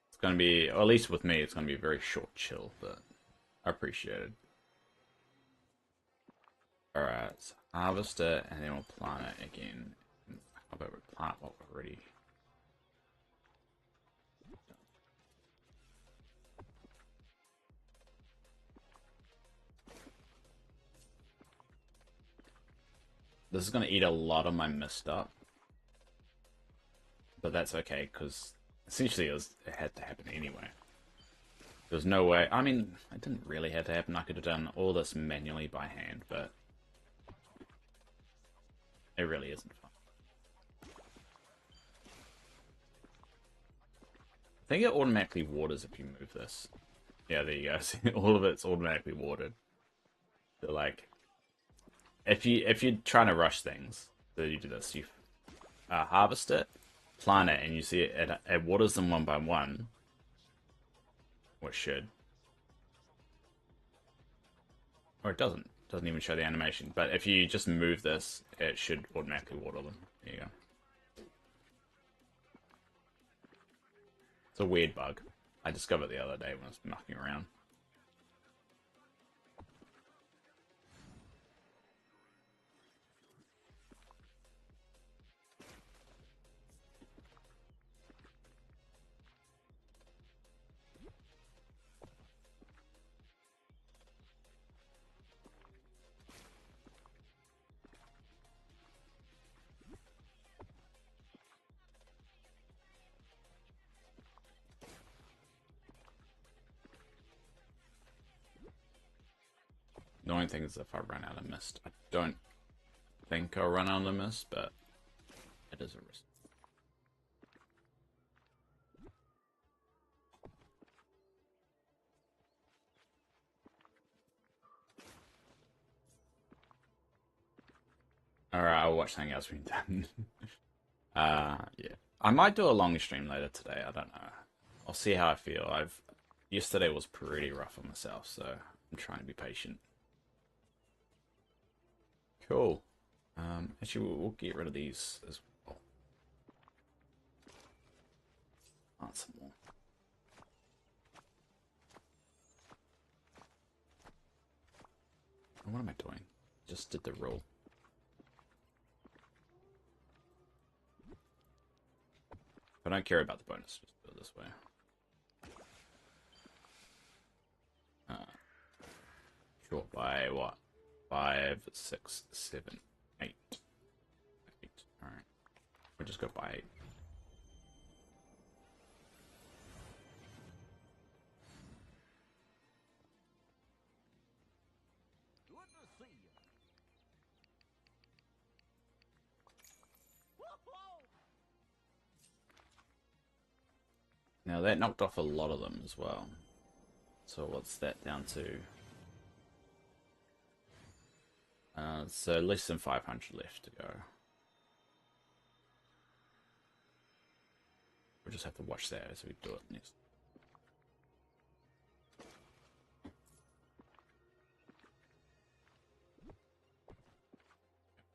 it's gonna be, or at least with me, it's gonna be a very short chill, but I appreciate it. Alright, so harvest it, and then we'll plant it again. How about we plant what we're already... This is going to eat a lot of my mist up. But that's okay, because essentially it had to happen anyway. There's no way... I mean, it didn't really have to happen. I could have done all this manually by hand, but... it really isn't fun. I think it automatically waters if you move this. Yeah, there you go. See, all of it's automatically watered. So, like... If you're trying to rush things, so you do this, you harvest it, plant it, and you see it waters them one by one, or it should, or it doesn't even show the animation. But if you just move this, it should automatically water them. There you go. It's a weird bug. I discovered it the other day when I was mucking around. The only thing is if I run out of mist. I don't think I'll run out of mist, but it is a risk. Alright, I'll watch something else when you're done. Yeah. I might do a longer stream later today, I don't know. I'll see how I feel. Yesterday was pretty rough on myself, so I'm trying to be patient. Cool. Actually, we'll get rid of these as well. Some more. What am I doing? Just did the roll. I don't care about the bonus, just do it this way. Sure, by what? 5, 6, 7, 8. 8. Alright. We'll just go by 8. Good to see you. Now that knocked off a lot of them as well. So what's that down to? So less than 500 left to go. We'll just have to watch that as we do it next.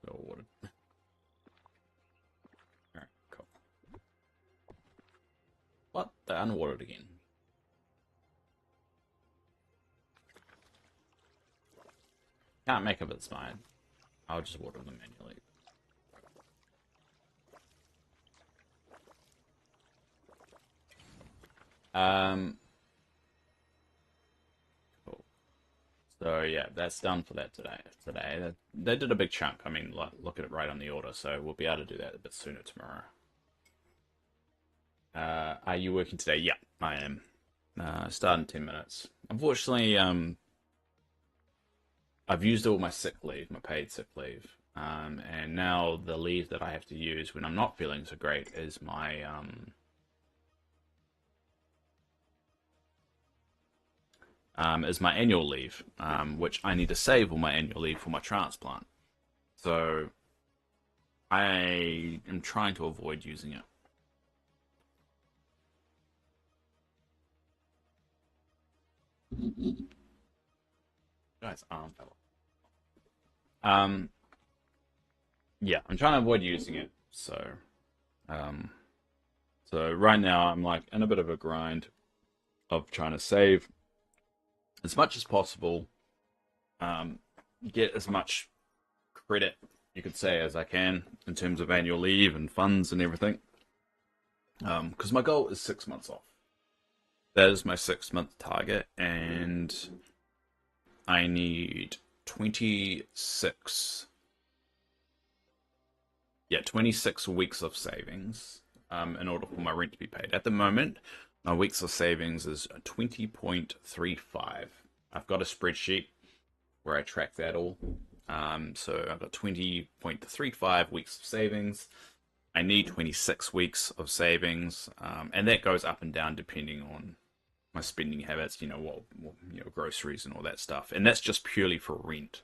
Go water. Alright, cool. What? They're unwatered again. Can't make up its mind. I'll just water them manually. Cool. So yeah, that's done for that today. They did a big chunk. I mean, look at it right on the order, so we'll be able to do that a bit sooner tomorrow. Are you working today? Yeah, I am. Start in 10 minutes. Unfortunately, I've used all my sick leave, my paid sick leave, and now the leave that I have to use when I'm not feeling so great is my annual leave, which I need to save all my annual leave for my transplant. So I am trying to avoid using it. Guys, arm fell off. Yeah, I'm trying to avoid using it. So right now I'm like in a bit of a grind of trying to save as much as possible, get as much credit, you could say, as I can in terms of annual leave and funds and everything. Because my goal is 6 months off. That is my 6 month target, and I need 26 weeks of savings in order for my rent to be paid. At the moment, my weeks of savings is 20.35. I've got a spreadsheet where I track that all. So I've got 20.35 weeks of savings. I need 26 weeks of savings, and that goes up and down depending on my spending habits, groceries and all that stuff. And that's just purely for rent.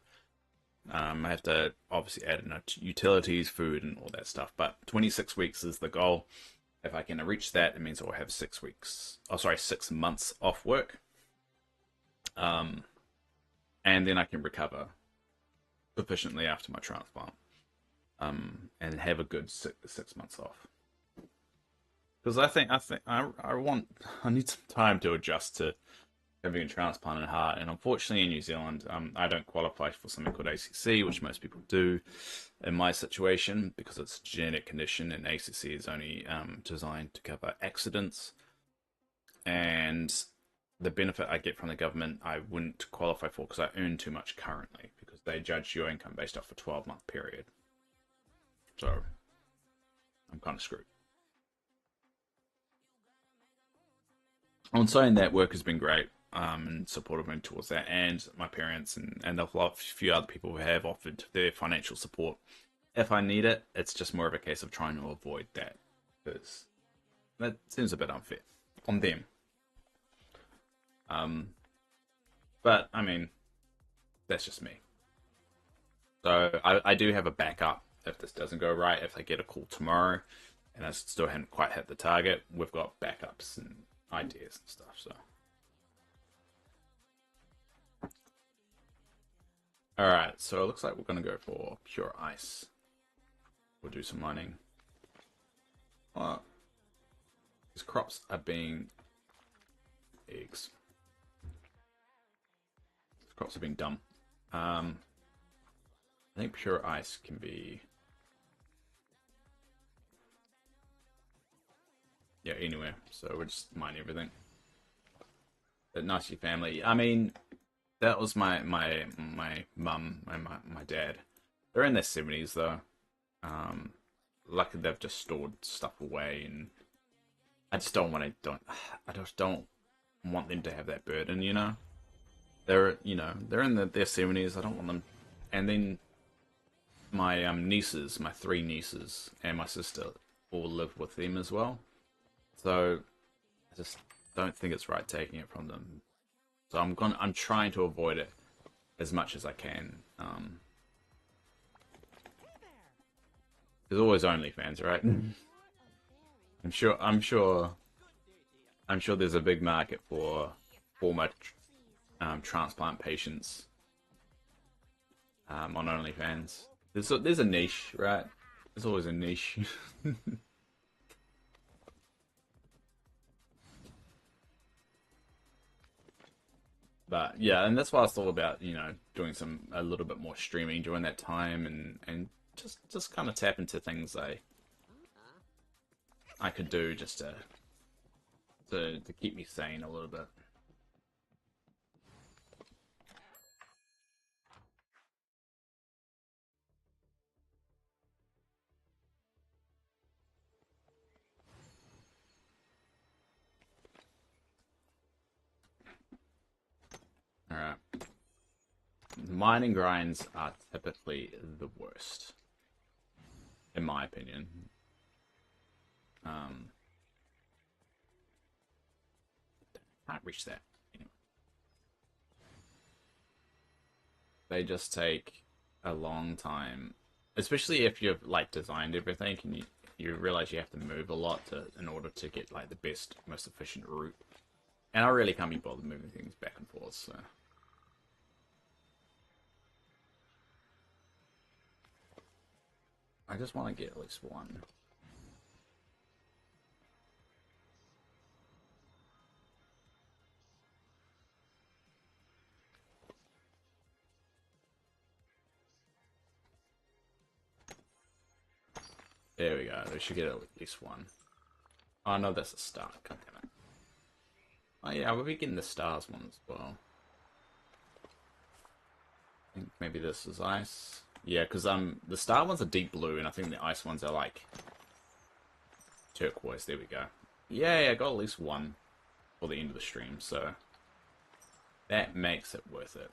I have to obviously add in utilities, food, and all that stuff. But 26 weeks is the goal. If I can reach that, it means I'll have 6 months off work. And then I can recover sufficiently after my transplant. And have a good 6 months off. Because I need some time to adjust to having a transplanted heart, and unfortunately in New Zealand, I don't qualify for something called ACC, which most people do. In my situation, because it's a genetic condition, and ACC is only designed to cover accidents, and the benefit I get from the government, I wouldn't qualify for because I earn too much currently, because they judge your income based off a 12-month period. So I'm kind of screwed. On saying that, work has been great, and supportive me towards that, and my parents and a few other people who have offered their financial support. If I need it, it's just more of a case of trying to avoid that, because that seems a bit unfair on them. But I mean, that's just me. So I do have a backup if this doesn't go right. If I get a call tomorrow and I still haven't quite hit the target, we've got backups and ideas and stuff. So, all right. So it looks like we're gonna go for pure ice. We'll do some mining. These crops are being eggs. These crops are being dumb. I think pure ice can be. Yeah, anywhere. So we're just mining everything. The Nazi family. I mean, that was my mum and my dad. They're in their 70s though. Luckily they've just stored stuff away, and I just don't want them to have that burden, you know. They're in their 70s. I don't want them. And then my nieces, my 3 nieces, and my sister all live with them as well. So I just don't think it's right taking it from them. So I'm trying to avoid it as much as I can. There's always OnlyFans, right? I'm sure. I'm sure there's a big market for former transplant patients on OnlyFans. There's a niche, right? There's always a niche. But yeah, and that's why I thought about, doing a little bit more streaming during that time and just kind of tap into things I could do just to keep me sane a little bit. All right. Mining grinds are typically the worst, in my opinion. Um, can't reach that. Anyway, they just take a long time, especially if you've like designed everything and you realize you have to move a lot in order to get like the best, most efficient route. And I really can't be bothered moving things back and forth, so. I just want to get at least one. There we go. We should get at least one. Oh no, that's a star. God damn it. Oh yeah, we'll be getting the stars one as well. I think maybe this is ice. Yeah, because the star ones are deep blue, and I think the ice ones are like turquoise. There we go. Yeah, I got at least one for the end of the stream, so that makes it worth it.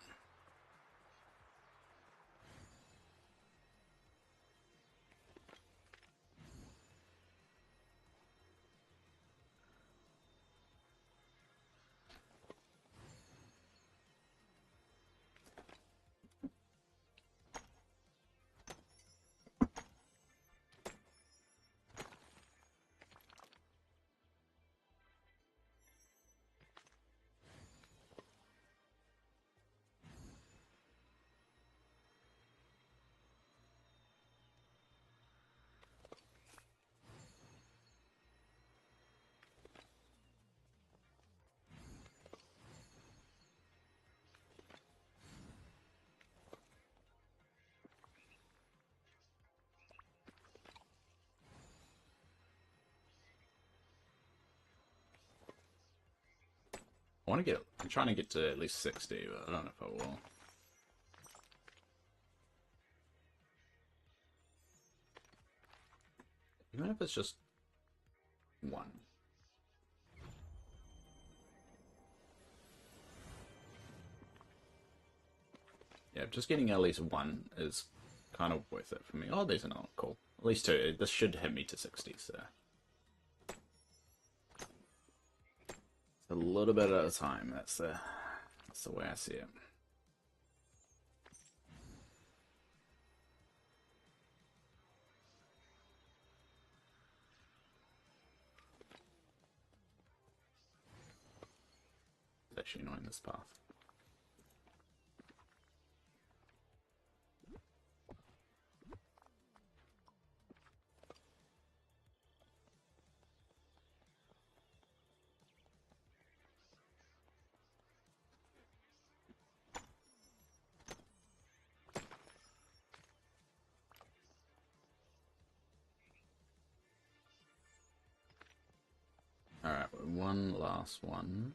I'm trying to get to at least 60, but I don't know if I will. Even if it's just one. Yeah, just getting at least one is kind of worth it for me. Oh, there's another. Cool. At least two. This should hit me to 60, so. It's a little bit at a time. That's the way I see it. It's actually annoying, this path. Alright, one last one.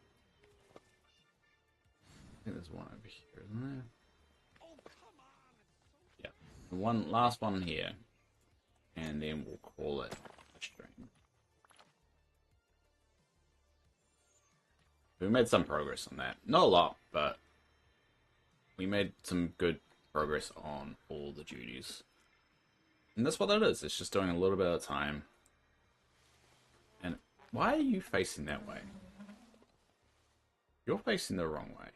I think there's one over here, isn't there? Yeah. One last one here. And then we'll call it a stream. We made some progress on that. Not a lot, but we made some good progress on all the duties. And that's what that is. It's just doing a little bit at a time. And why are you facing that way? You're facing the wrong way.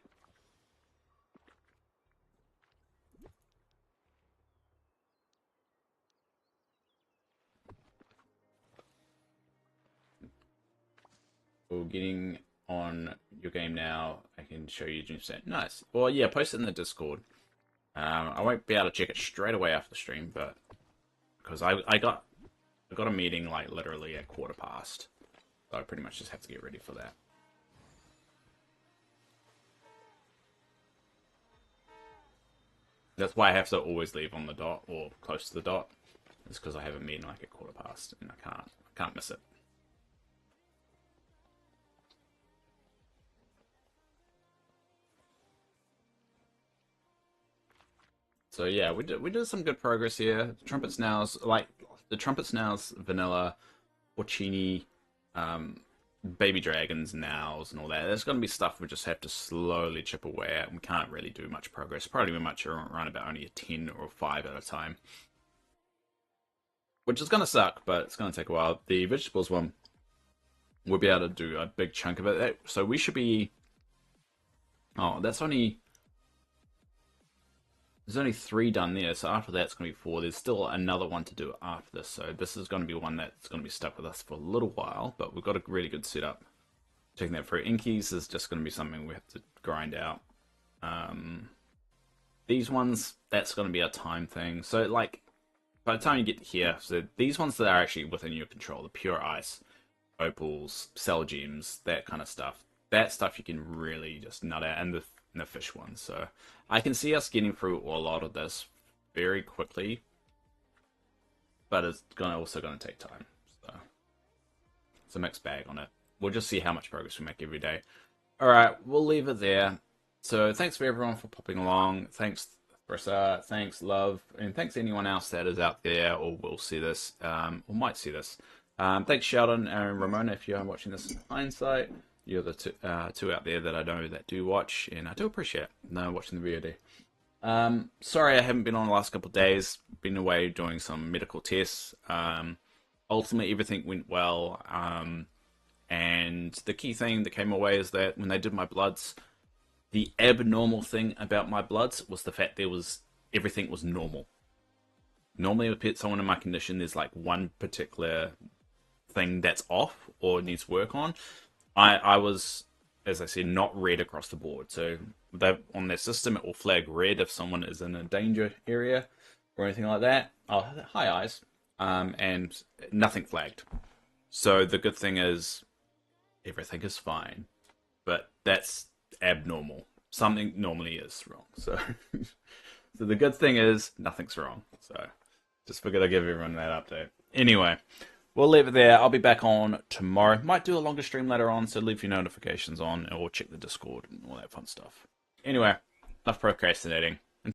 We're getting on your game now. I can show you 20%. Nice. Well, yeah, post it in the Discord. I won't be able to check it straight away after the stream, but because I got a meeting like literally at 1:15, so I pretty much just have to get ready for that. That's why I have to always leave on the dot or close to the dot. It's because I have a meeting like at 1:15, and I can't miss it. So yeah, we did some good progress here. Trumpet Snails, like the Trumpet Snails, vanilla, porcini, baby dragons, nows, and all that. There's going to be stuff we just have to slowly chip away at. We can't really do much progress. Probably much around about only a 10 or 5 at a time, which is going to suck, but it's going to take a while. The vegetables one, we'll be able to do a big chunk of it. So we should be. Oh, that's only. There's only 3 done there, so after that's going to be 4. There's still another one to do after this, so this is going to be one that's going to be stuck with us for a little while, but we've got a really good setup. Checking that through. Inkies is just going to be something we have to grind out. These ones, that's going to be a time thing. So, like, by the time you get here, so these ones that are actually within your control, the pure ice, opals, cell gems, that kind of stuff. That stuff you can really just nut out, and the fish ones. So I can see us getting through a lot of this very quickly, but it's also going to take time. So it's a mixed bag on it. We'll just see how much progress we make every day. All right, we'll leave it there. So thanks for everyone for popping along. Thanks, Brissa. Thanks, Love. And thanks to anyone else that is out there or will see this, or might see this. Thanks, Sheldon and Ramona, if you are watching this in hindsight. You're the two out there that I know that do watch, and I do appreciate watching the VOD. Sorry I haven't been on the last couple of days. Been away doing some medical tests. Ultimately, everything went well. And the key thing that came away is that when they did my bloods, the abnormal thing about my bloods was the fact everything was normal. Normally, with someone in my condition, there's like one particular thing that's off or needs work on. I was, as I said, not red across the board. So on their system, it will flag red if someone is in a danger area or anything like that. Oh, hi, eyes. And nothing flagged. So the good thing is everything is fine. But that's abnormal. Something normally is wrong. So, so the good thing is nothing's wrong. So just figured I'd give everyone that update. Anyway. We'll leave it there. I'll be back on tomorrow. Might do a longer stream later on, so leave your notifications on or check the Discord and all that fun stuff. Anyway, enough procrastinating.